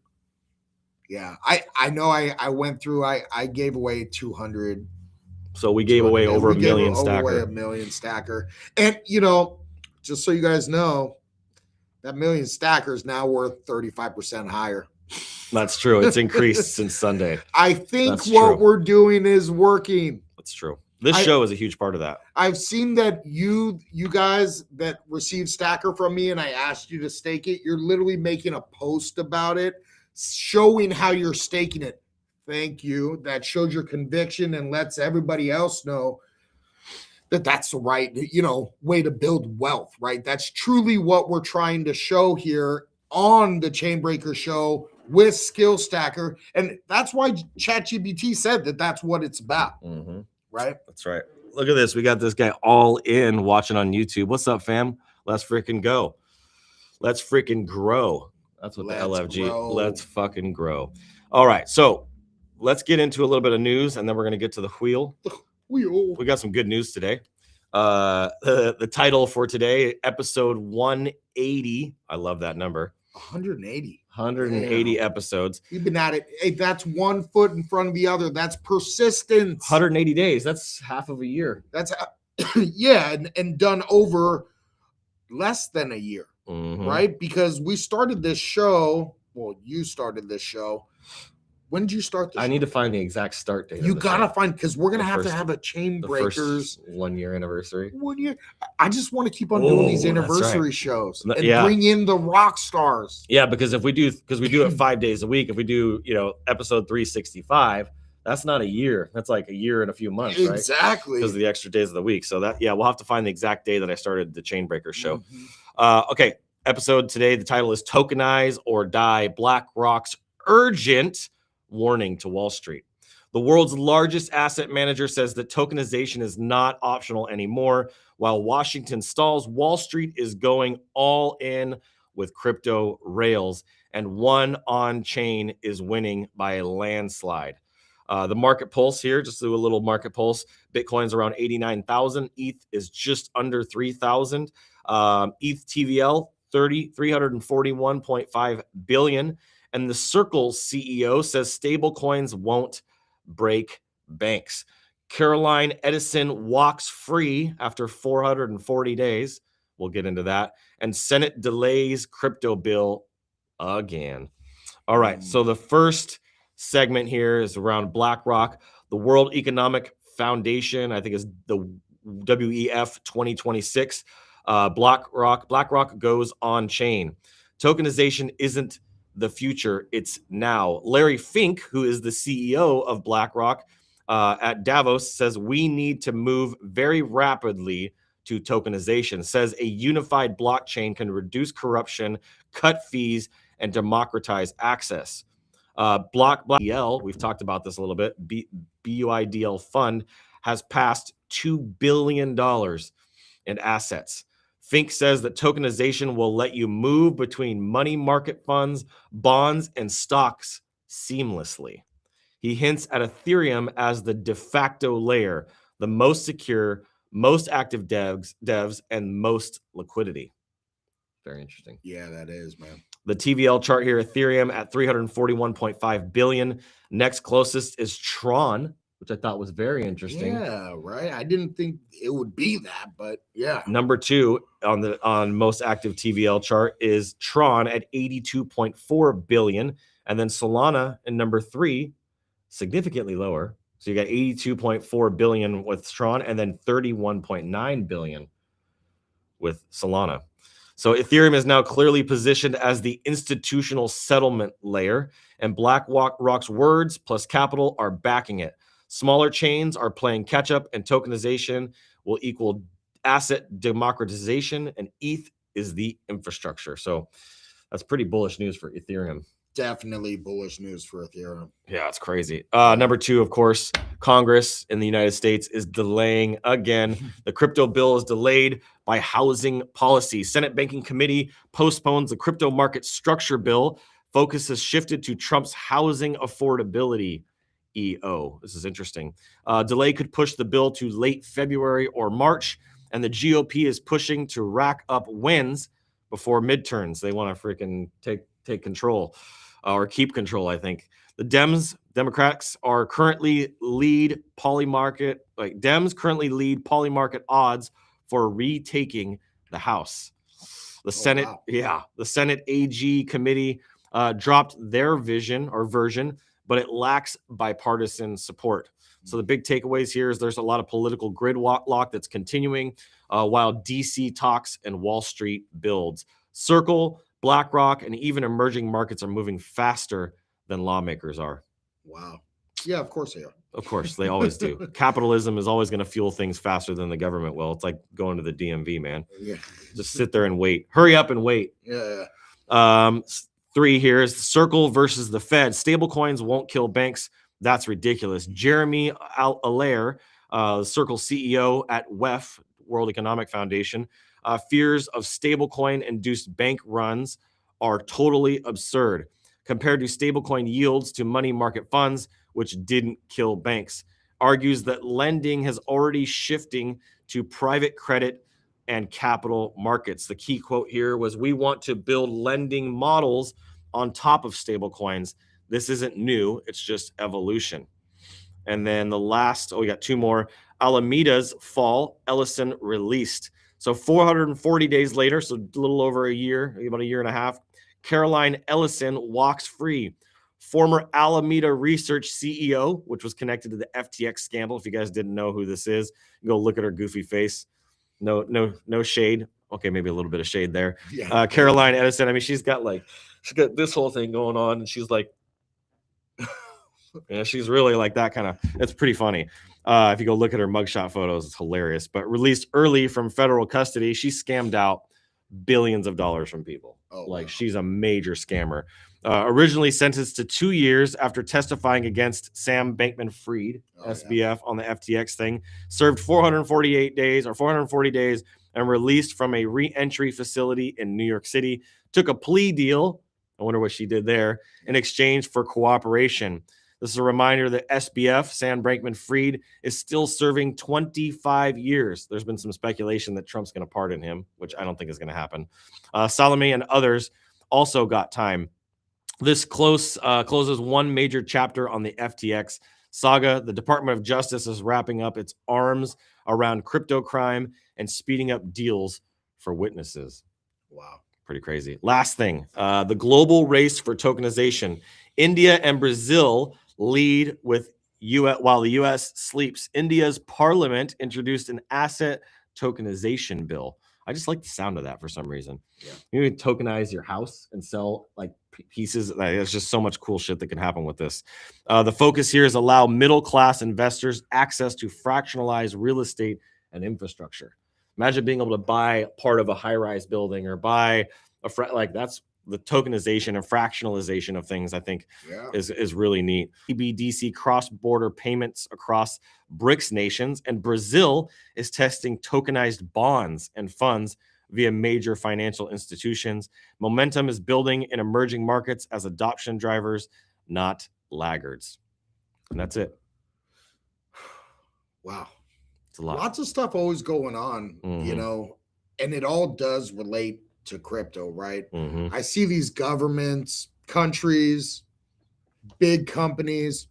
Yeah, I know. I went through. I gave away 200. So we gave away over a million stacker. Away a million stacker, and you know, just so you guys know, that million stacker is now worth 35% higher. That's true. It's increased since Sunday. I think That's what true. we're doing is working. That's true. This show is a huge part of that. I've seen that you guys that received stacker from me and I asked you to stake it, you're literally making a post about it, showing how you're staking it. Thank you. That shows your conviction and lets everybody else know that that's the right, you know, way to build wealth, right? That's truly what we're trying to show here on the Chainbreaker show with Skill Stacker. And that's why ChatGPT said that that's what it's about. Mm-hmm. Right? That's right. Look at this. We got this guy all in watching on YouTube. What's up, fam? Let's freaking go. Let's freaking grow. That's what the LFG. Grow. Let's fucking grow. All right. So let's get into a little bit of news, and then we're going to get to the wheel. We got some good news today. The title for today, episode 180. I love that number. 180. 180 episodes. We've been at it. Hey, that's 1 foot in front of the other. That's persistence. 180 days. That's half of a year. That's yeah, and done over less than a year, right? Because we started this show. Well, you started this show. When did you start this? I need to find the exact start date. You gotta find, because we're gonna have to have a Chainbreakers 1-year anniversary. 1 year. I just want to keep on doing these anniversary shows and Yeah. bring in the rock stars. Yeah, because we do it 5 days a week. If we do, episode 365, that's not a year. That's like a year and a few months, right? Exactly. Because of the extra days of the week. So we'll have to find the exact day that I started the Chainbreaker show. Okay, episode today. The title is "Tokenize or Die: BlackRock's Urgent Warning to Wall Street." The world's largest asset manager says that tokenization is not optional anymore. While Washington stalls, Wall Street is going all in with crypto rails, and one on-chain is winning by a landslide. The market pulse here, just do a little market pulse. Bitcoin's around 89,000. ETH is just under 3,000. ETH TVL, 341.5 billion. And the Circle CEO says stablecoins won't break banks. Caroline Edison walks free after 440 days. We'll get into that. And Senate delays crypto bill again. All right. So the first segment here is around BlackRock. The World Economic Foundation, I think, is the WEF 2026. BlackRock goes on chain. Tokenization isn't the future, it's now. Larry Fink, who is the CEO of BlackRock at Davos, says we need to move very rapidly to tokenization. It says a unified blockchain can reduce corruption, cut fees, and democratize access. BUIDL, we've talked about this a little bit, BUIDL fund has passed $2 billion in assets. Fink says that tokenization will let you move between money market funds, bonds, and stocks seamlessly. He hints at Ethereum as the de facto layer, the most secure, most active devs, and most liquidity. Very interesting. Yeah, that is, man. The TVL chart here, Ethereum at 341.5 billion. Next closest is Tron, which I thought was very interesting. Yeah, right. I didn't think it would be that, but yeah. Number 2 on most active TVL chart is Tron at 82.4 billion, and then Solana in number 3, significantly lower. So you got 82.4 billion with Tron, and then 31.9 billion with Solana. So Ethereum is now clearly positioned as the institutional settlement layer, and BlackRock's words plus capital are backing it. Smaller chains are playing catch up, and tokenization will equal asset democratization, and ETH is the infrastructure. So that's pretty bullish news for Ethereum. Definitely bullish news for Ethereum. Yeah, it's crazy. Number 2, of course, Congress in the United States is delaying again. The crypto bill is delayed by housing policy. Senate Banking Committee postpones the crypto market structure bill. Focus has shifted to Trump's housing affordability EO. This is interesting. Delay could push the bill to late February or March, and the GOP is pushing to rack up wins before midterms. They want to freaking take control. Or keep control, I think. The Democrats are currently lead polymarket odds for retaking the House. The Senate, the Senate AG committee dropped their version, but it lacks bipartisan support. So the big takeaways here is there's a lot of political gridlock that's continuing while DC talks and Wall Street builds. Circle, BlackRock, and even emerging markets are moving faster than lawmakers are. Wow. Yeah, of course they are. Of course, they always do. Capitalism is always going to fuel things faster than the government will. It's like going to the DMV, man. Yeah. Just sit there and wait. Hurry up and wait. Yeah. 3 here is Circle versus the Fed. Stablecoins won't kill banks. That's ridiculous. Jeremy Allaire, Circle CEO at WEF, World Economic Foundation, fears of stablecoin-induced bank runs are totally absurd compared to stablecoin yields to money market funds, which didn't kill banks. Argues that lending has already shifting to private credit and capital markets. The key quote here was, "We want to build lending models on top of stablecoins. This isn't new, it's just evolution." And then the last, we got 2 more. Alameda's fall, Ellison released. So 440 days later, so a little over a year, about a year and a half, Caroline Ellison walks free. Former Alameda Research CEO, which was connected to the FTX scandal. If you guys didn't know who this is, go look at her goofy face. No shade. Okay, maybe a little bit of shade there. Yeah. Caroline Ellison, I mean, she's got this whole thing going on, and she's like, yeah, she's really like that kind of, it's pretty funny. If you go look at her mugshot photos, it's hilarious. But released early from federal custody, she scammed out billions of dollars from people. Wow. She's a major scammer. Originally sentenced to 2 years after testifying against Sam Bankman-Fried, SBF, on the FTX thing. Served 440 days and released from a re-entry facility in New York City. Took a plea deal, I wonder what she did there, in exchange for cooperation. This is a reminder that SBF, Sam Bankman-Fried, is still serving 25 years. There's been some speculation that Trump's going to pardon him, which I don't think is going to happen. Salome and others also got time. This closes one major chapter on the FTX saga. The Department of Justice is wrapping up its arms around crypto crime and speeding up deals for witnesses. Wow. Pretty crazy. Last thing, the global race for tokenization. India and Brazil lead with while the U.S. sleeps. India's parliament introduced an asset tokenization bill. I just like the sound of that for some reason. Yeah. You can tokenize your house and sell pieces. There's just so much cool shit that can happen with this. The focus here is allow middle-class investors access to fractionalized real estate and infrastructure. Imagine being able to buy part of a high-rise building or buy like that's the tokenization and fractionalization of things, I think is really neat. CBDC cross-border payments across BRICS nations, and Brazil is testing tokenized bonds and funds via major financial institutions. Momentum is building in emerging markets as adoption drivers, not laggards. And that's it. Wow. It's a lot. Lots of stuff always going on, you know, and it all does relate to crypto, right? I see these governments, countries, big companies,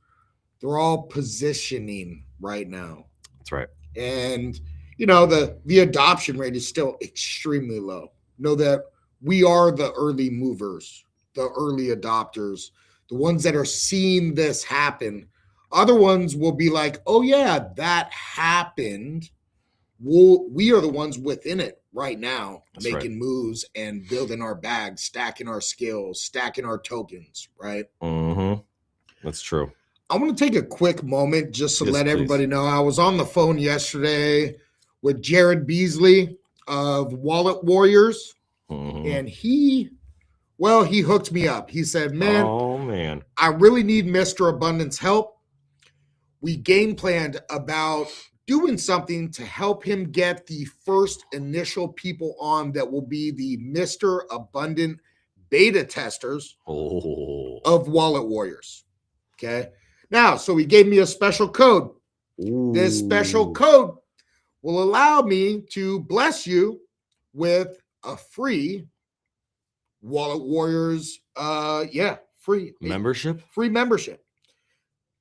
they're all positioning right now. That's right. And, you know, the adoption rate is still extremely low. Know that we are the early movers, the early adopters, the ones that are seeing this happen. Other ones will be like, oh yeah, that happened. We are the ones within it right now. That's making moves and building our bags, stacking our skills, stacking our tokens, right? That's true. I want to take a quick moment just to let everybody know. I was on the phone yesterday with Jared Beasley of Wallet Warriors, and he hooked me up. He said, man, I really need Mr. Abundance help. We game planned about doing something to help him get the first initial people on that will be the Mr. Abundant beta testers of Wallet Warriors. Okay. Now, so he gave me a special code. This special code will allow me to bless you with a free Wallet Warriors, free membership. Free membership.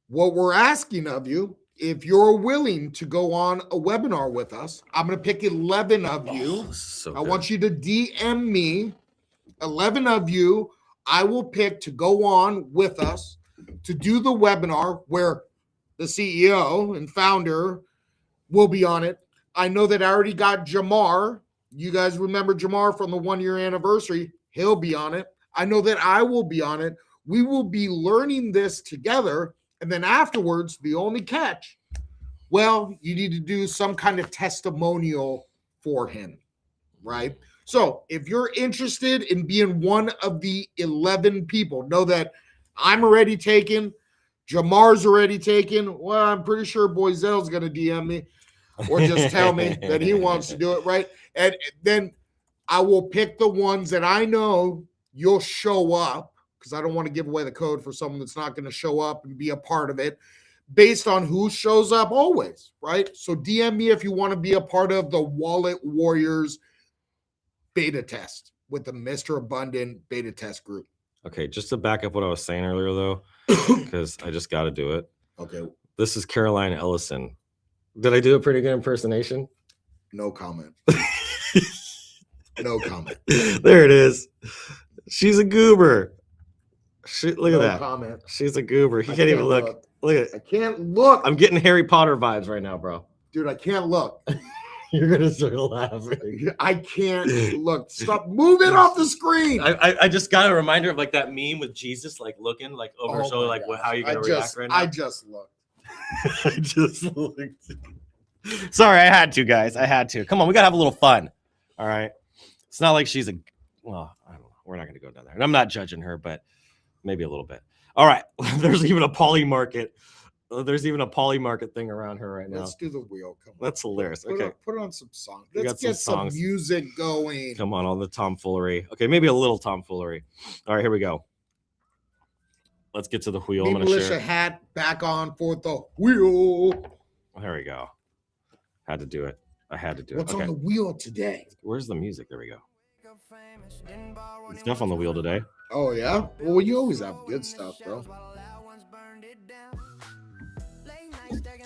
What we're asking of you, if you're willing to go on a webinar with us, I'm going to pick 11 of you. I want you to DM me 11 of you. I will pick to go on with us to do the webinar where the CEO and founder will be on it. I know that I already got Jamar. You guys remember Jamar from the 1-year anniversary. He'll be on it. I know that I will be on it. We will be learning this together. And then afterwards, the only catch, well, you need to do some kind of testimonial for him, right? So if you're interested in being one of the 11 people, know that I'm already taken. Jamar's already taken. Well, I'm pretty sure Boyzel's going to DM me or just tell me that he wants to do it, right? And then I will pick the ones that I know you'll show up, because I don't want to give away the code for someone that's not going to show up and be a part of it based on who shows up always, right? So DM me if you want to be a part of the Wallet Warriors beta test with the Mr. Abundant beta test group. Okay, just to back up what I was saying earlier, though, because I just got to do it. Okay. This is Caroline Ellison. Did I do a pretty good impersonation? No comment. No comment. There it is. She's a goober. Look at that. Comment. She's a goober. He can't even look. Look at it. I can't look. I'm getting Harry Potter vibes right now, bro. Dude, I can't look. You're gonna start laughing. I can't look. Stop moving off the screen. I just got a reminder of like that meme with Jesus like looking like over his shoulder, like how are you gonna react right now? I just looked. I just looked. Sorry, I had to, guys. I had to. Come on, we gotta have a little fun. All right. It's not like she's I don't know. We're not gonna go down there. And I'm not judging her, but maybe a little bit. All right. There's even a poly market. There's even a poly market thing around her right now. Let's do the wheel. Come on. That's hilarious. Okay. Put on some songs. Let's get some music going. Come on, all the tomfoolery. Okay, maybe a little tomfoolery. All right, here we go. Let's get to the wheel. I'm going to Militia share. hat back on for the wheel. Well, there we go. Had to do it. I had to do it. What's on the wheel today? Where's the music? There we go. Stuff on the wheel today. Oh, yeah? Well, you always have good stuff, bro.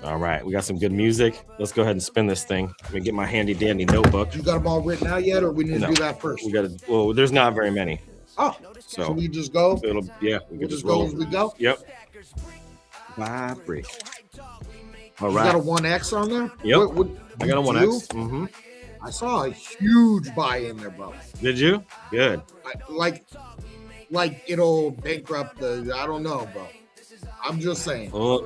All right, we got some good music. Let's go ahead and spin this thing. Let me get my handy dandy notebook. You got them all written out yet, or we need to do that first? We got to. Well, there's not very many. Oh, so we just go. We can just roll as we go. Yep. Vibrate. All right. You got a 1X on there? Yep. I got a 1X. Mm-hmm. I saw a huge buy in there, bro. Did you? Good. Like it'll bankrupt the. I don't know, bro. I'm just saying. Well,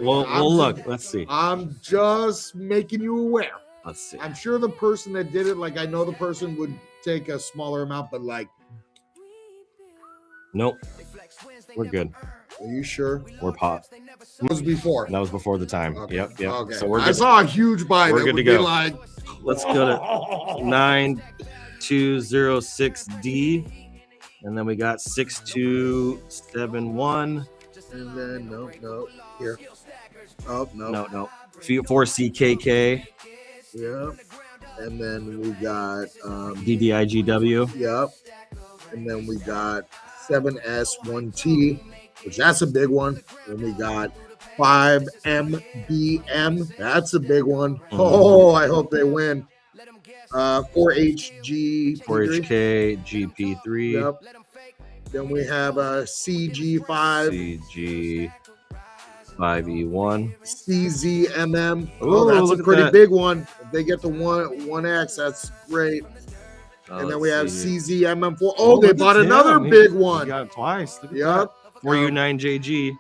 look. Let's see. I'm just making you aware. Let's see. I'm sure the person that did it, like I know the person would take a smaller amount, but like, Nope. We're good. are you sure? We're pot. It was before. That was before the time. Okay. Yep. Okay. So we're I good. saw a huge buy. We're that good would to go. Be like, Let's go to 9206D. And then we got 6271. and then no, here. Oh no. No. 4CKK. Yeah. And then we got DDIGW. Yep. And then we got 7S1T, which that's a big one. And we got 5MBM. That's a big one. Mm-hmm. Oh, I hope they win. 4HG. 4HK GP3. Yep. Then we have CG5. CG5E1. CZMM. Ooh, Oh, that's look a at pretty that. big one. If they get to 1X, that's great. And then we have Let's see. CZMM4. Oh, they look bought at another him. big He one. got it twice. Look at Yep. that. 4U9JG.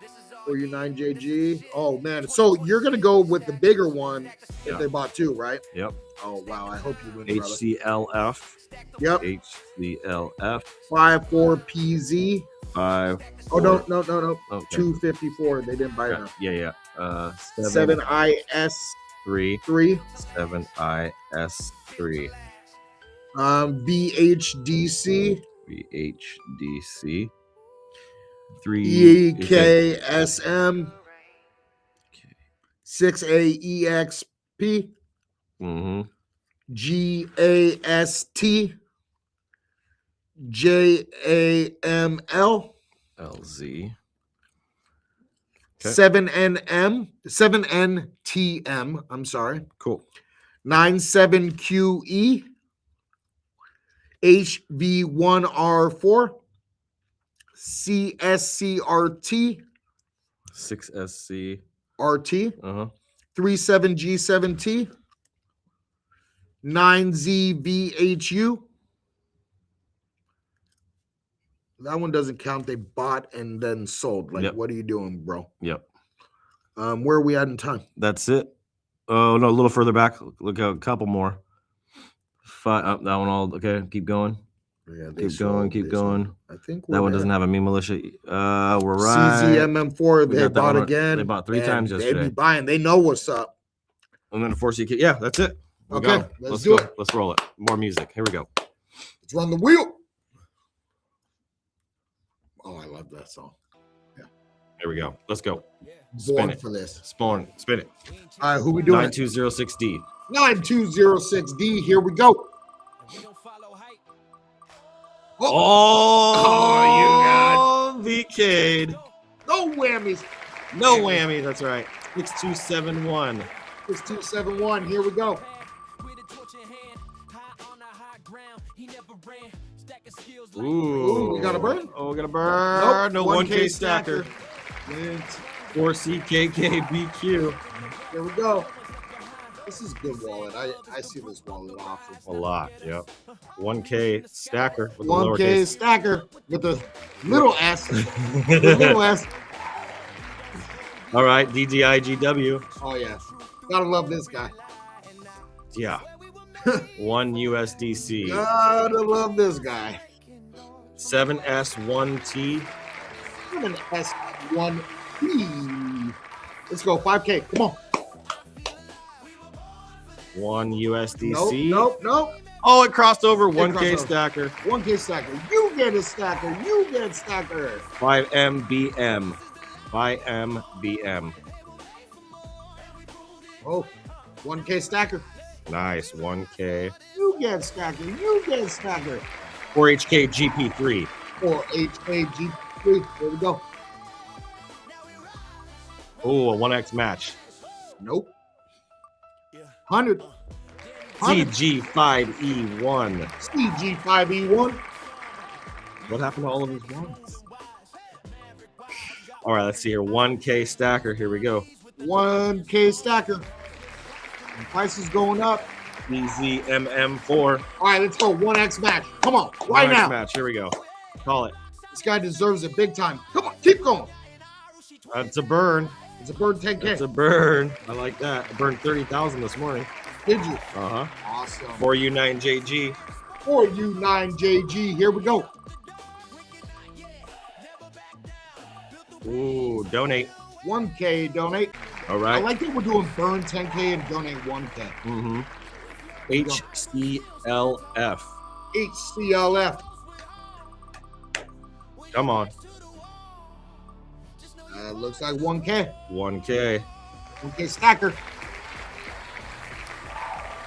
4U9JG. Oh, man. So you're going to go with the bigger one if Yeah. they bought two, right? Yep. Oh, wow. I hope you win, brother. HCLF. Yep. HCLF. 54PZ. 5. Oh, no. Okay. 254. They didn't buy enough. Yeah. 7IS3. 3. 7IS3. BHDC. VHDC. 3. EKSM. 6AEXP. Mm-hmm. GAST. JAML. LZ. 7NTM. I'm sorry. Cool. 97QE. HV1R4. CSCRT. 6SC. RT. 37G7T. 9ZVHU. That one doesn't count. They bought and then sold. Like, Yep. What are you doing, bro? Yep. Where are we at in time? That's it. Oh, no, a little further back. Look at a couple more. 5. Up that one all. Okay, keep going. Yeah, Keep going. I think That one doesn't have a me militia. We're right. CZMM4. We They got that bought one. again. They bought 3 and times They yesterday. be buying. They know what's up. And then a 4CK. Yeah, that's it. We Okay, go. let's do do it. Let's roll it. More music. Here we go. Let's run the wheel. Oh, I love that song. Here we go. Let's go. Born Spin it. for this. Spin it. All right, who we doing? 9206D. 9206D. Here we go. Oh, you got VK'd. No whammies. No whammy. That's right. 6271. 6271. Here we go. Ooh, we got a burn? Oh, we got a burn. Nope, No 1K stacker. 4CKKBQ. Here we go. This is a good wallet. I see this wallet often. A lot. Yep. 1K stacker with the 1K lowercase. stacker with the little s. The little s. All right. DDIGW. Oh yeah, gotta love this guy. Yeah. 1 USDC. Gotta love this guy. 7S1T. I'm an S1P. Let's go 5K. Come on. 1 USDC. Nope. Oh, it crossed over. 1K crossed over. stacker. 1K stacker. You get a stacker. You get stacker. 5MBM. 5MBM. Oh, 1K stacker. Nice. 1K. You get stacker. You get stacker. 4HK GP3. Or HKG3. There we go. Oh, a 1X match. Nope. 100. CG5E1. CG5E1. What happened to all of his ones? All right, let's see here. 1K stacker. Here we go. 1K stacker. And price is going up. BZMM4. All right, let's go. 1X match. Come on. Right 1X now. match. Here we go. Call it. This guy deserves it big time. Come on. Keep going. That's a burn. It's a bird 10K. That's a burn. I like that. I burned 30,000 this morning. Did you? Uh-huh. Awesome. 4U9JG. 4U9JG. Here we go. Ooh, donate. 1K donate. All I right. like that we're doing burn 10K and donate 1K. Mm-hmm. HCLF. HCLF. Come on. Looks like 1K. 1K. 1K stacker.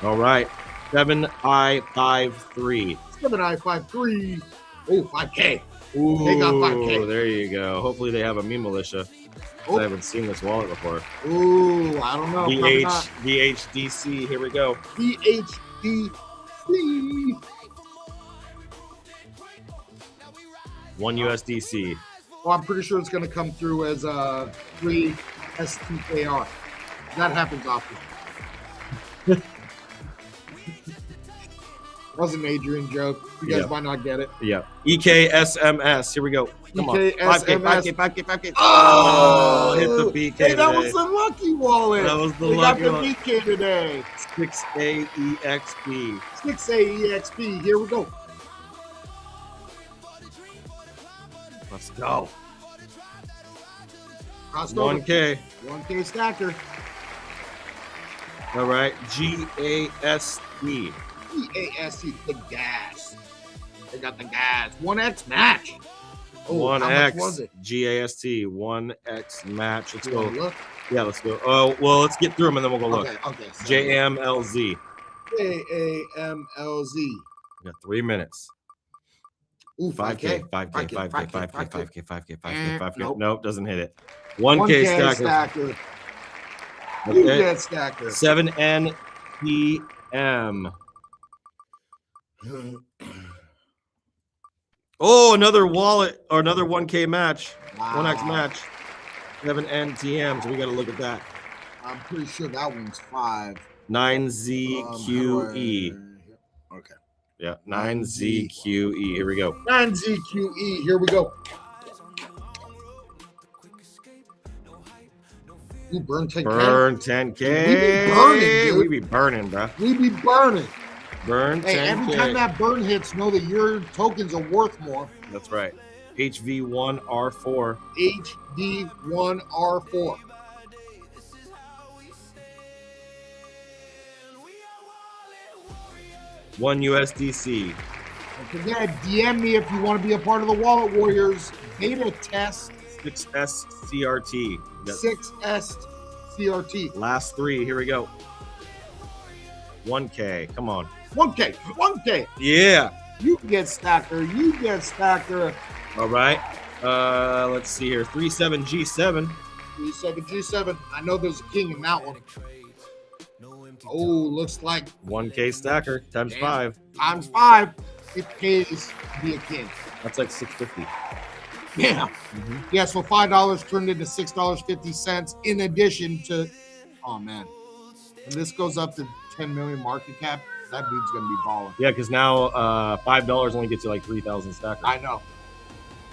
All right. 7I53. 7I53. Oh, 5K. Ooh, They got 5K. There you go. Hopefully they have a meme militia. Oh. I haven't seen this wallet before. Ooh, I don't know. Probably not. VHDC. Here we go. VHDC. 1 USDC. Well, I'm pretty sure it's going to come through as 3 STKR. That happens often. Wasn't an Adrian joke. You guys might not get it. Yeah. EKSMS. Here we go. Come on. 5K, 5K, 5K, 5K. Oh, hit the BK hey, that today. was the lucky wallet. That was the we lucky got one. the BK today. 6AEXP. 6AEXP. Here we go. Let's go. Crossed over. 1K. 1K stacker. All right. GASD. EASC, the gas. They got the gas. 1X match. Oh, how much 1X. was it? GAST. 1X match. Let's You go. wanna look? Yeah, let's go. Oh, well, let's get through them and then we'll go look. Okay. So JMLZ. JAMLZ. We got 3 minutes. Ooh, 5K, 5K. 5K, 5K, 5K, 5K, 5K, 5K, 5K. Nope. Nope, doesn't hit it. 1K stacker. You Okay. get stacker. 7NPM. Oh, another wallet or another 1K match. Wow. 1X match. 7NTM. So we got to look at that. I'm pretty sure that one's 5. 9ZQE. Okay. Yeah, 9ZQE. Here we go. 9ZQE. Here we go. You burn 10K. Burn 10K. We be burning, dude. We be burning, bro. We be burning. Burn 10K. Hey, every time that burn hits, know that your tokens are worth more. That's right. HV1R4. HD1R4. One USDC. Don't forget, DM me if you want to be a part of the Wallet Warriors beta test. 6S CRT. 6S CRT. Last 3. Here we go. 1K. Come on. 1K. 1K. Yeah. You get stacker. You get stacker. All right. Let's see here. 37G7. 37G7. I know there's a king in that one. Oh, looks like 1K stacker times 5. times 5. It pays to be a king. That's like 650. Yeah. Yeah, so $5 turned into $6.50 in addition to, oh man. And this goes up to 10 million market cap. That dude's going to be balling. Yeah, because now $5 only gets you like 3,000 stackers. I know.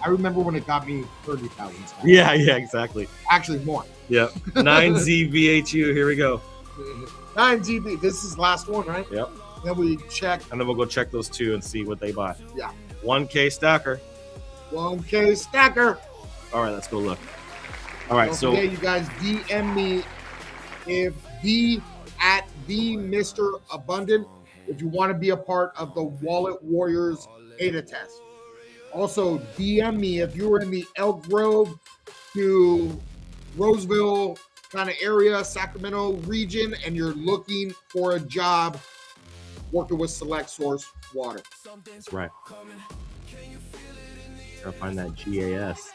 I remember when it got me 30,000 stackers. Yeah, exactly. Actually, more. Yep. 9ZVHU. Here we go. 9GB. This is last one, right? Yep. Then we check. And then we'll go check those 2 and see what they buy. Yeah. 1K stacker. 1K stacker. All right, let's go look. All right, Don't so forget, you guys DM me at the Mr. Abundant if you want to be a part of the Wallet Warriors beta test. Also, DM me if you were in the Elk Grove to Roseville kind of area, Sacramento region, and you're looking for a job working with Select Source Water. that's right. Gotta find that GAS.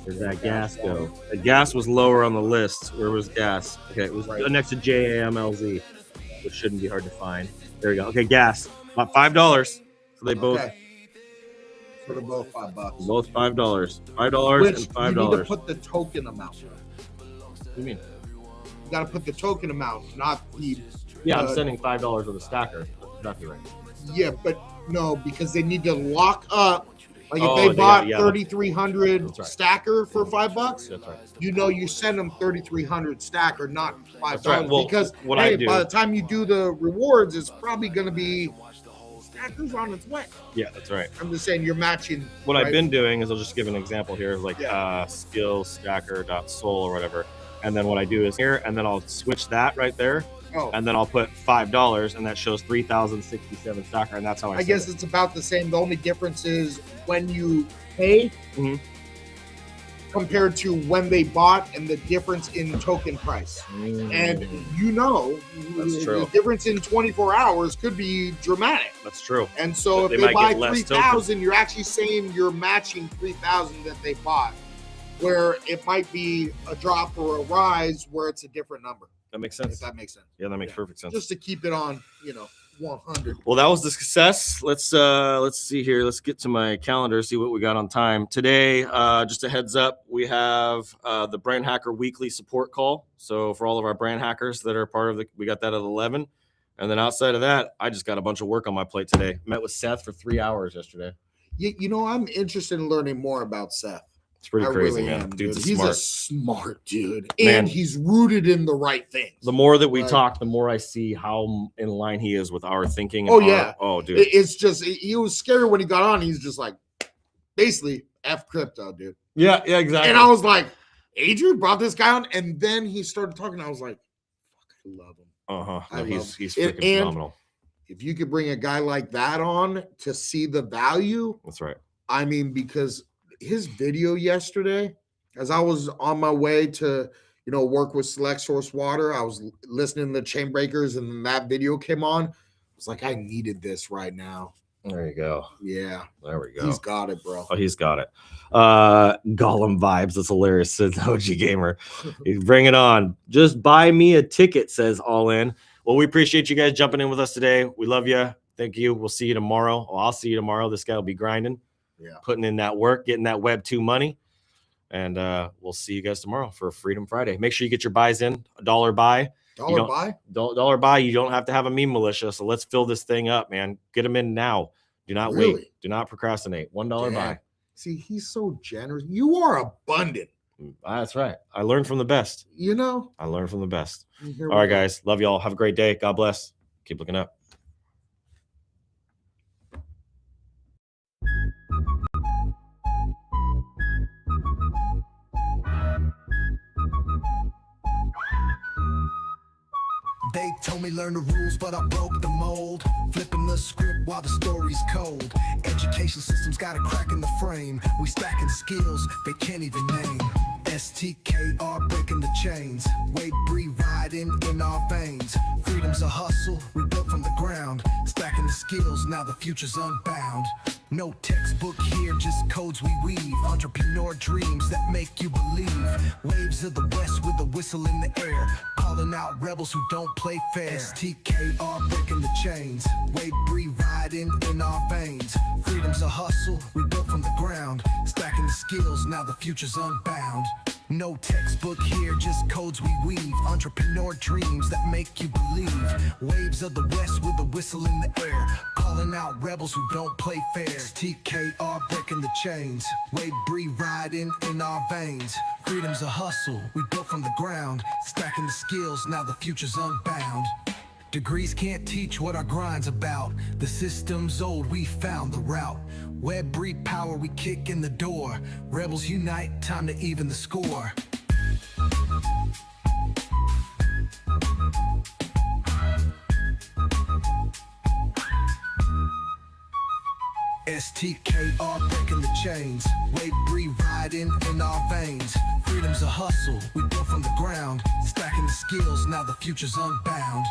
Where'd that gas go? The gas was lower on the list. Where was gas? Okay, it was next to JAMLZ, which shouldn't be hard to find. There we go. Okay, gas. About $5. So they both So they're both $5. $5. $5 Which and you need to $5. put the token amount. What do you mean? You got to put the token amount, not the. Yeah, I'm sending $5 with a stacker. That's exactly right. Yeah, but no, because they need to lock up Like if they bought yeah, 3,300 that's right. stacker for $5, That's right. you know, you send them 3,300 stacker, not $5. That's right. Well, because what I hey, do- by the time you do the rewards, it's probably going to be stackers on its way. Yeah, that's right. I'm just saying you're matching. What right? I've been doing is I'll just give an example here, like Yeah. skillstacker.soul or whatever. And then what I do is here, and then I'll switch that right there. Oh, And then I'll put $5, and that shows 3,067 stacker, and that's how I guess it's about the same. The only difference is when you pay Mhm. compared to when they bought, and the difference in token price. And you know, That's true. the difference in 24 hours could be dramatic. That's true. And so They if they might buy get less 3,000, you're actually saying you're matching 3,000 that they bought, where it might be a drop or a rise where it's a different number. That makes If sense. that makes sense. Yeah, that makes Yeah. perfect sense. Just to keep it on, 100. Well, that was the success. Let's see here. Let's get to my calendar, see what we got on time today. Just a heads up, we have the Brand Hacker Weekly support call. So for all of our brand hackers that are part of we got that at 11. And then outside of that, I just got a bunch of work on my plate today. Met with Seth for 3 hours yesterday. I'm interested in learning more about Seth. It's pretty I crazy, really man. am, Dude's dude. a He's smart. a smart dude, Man. and he's rooted in the right things. The more that we Like- talk, the more I see how in line he is with our thinking. Oh, and yeah. Oh, dude. It's just he was scary when he got on. He's just like, basically, F crypto, dude. Yeah, exactly. And I was like, Adrian brought this guy on, and then he started talking. I was like, fuck, I love him. Uh-huh. I No, love he's it. freaking And- phenomenal. If you could bring a guy like that on to see the value, That's right. I mean, because his video yesterday, as I was on my way to, work with Select Source Water, I was listening to the Chain Breakers, and then that video came on. I was like, I needed this right now. There you go. Yeah, There we go. he's got it, bro. Oh, he's got it. Gollum vibes. That's hilarious. Says OG Gamer. Bring it on. Just buy me a ticket, says All In. Well, we appreciate you guys jumping in with us today. We love you. Thank you. We'll see you tomorrow. Well, I'll see you tomorrow. This guy will be grinding, putting in that work, getting that Web 2 money. And we'll see you guys tomorrow for Freedom Friday. Make sure you get your buys in. $1 buy. Dollar buy? Dollar buy. You don't have to have a meme militia. So let's fill this thing up, man. Get them in now. Do not wait. Really? Do not procrastinate. $1 buy. See, he's so generous. You are abundant. That's right. I learned from the best. I learned from the best. Here All right, we go. guys. Love y'all. Have a great day. God bless. Keep looking up. They told me learn the rules, but I broke the mold. Flipping the script while the story's cold. Education system's got a crack in the frame. We stacking skills they can't even name. STKR breaking the chains. Wave breathe riding in our veins. Freedom's a hustle, we built from the ground. Stacking the skills, now the future's unbound. No textbook here, just codes we weave. Entrepreneur dreams that make you believe. Waves of the west with a whistle in the air. Calling out rebels who don't play fair. STKR breaking the chains. Wave breathe riding in our veins. Freedom's a hustle, we built from the ground. Stacking the skills, now the future's unbound. No textbook here, just codes we weave. Entrepreneur dreams that make you believe. Waves of the west with a whistle in the air. Calling out rebels who don't play fair. TKR breaking the chains. Wave breathe riding in our veins. Freedom's a hustle, we built from the ground. Stacking the skills, now the future's unbound. Degrees can't teach what our grind's about. The system's old, we found the route. Web breed power, we kick in the door. Rebels unite, time to even the score. STKR breaking the chains. Wave breed riding in our veins. Freedom's a hustle, we built from the ground. Stacking the skills, now the future's unbound.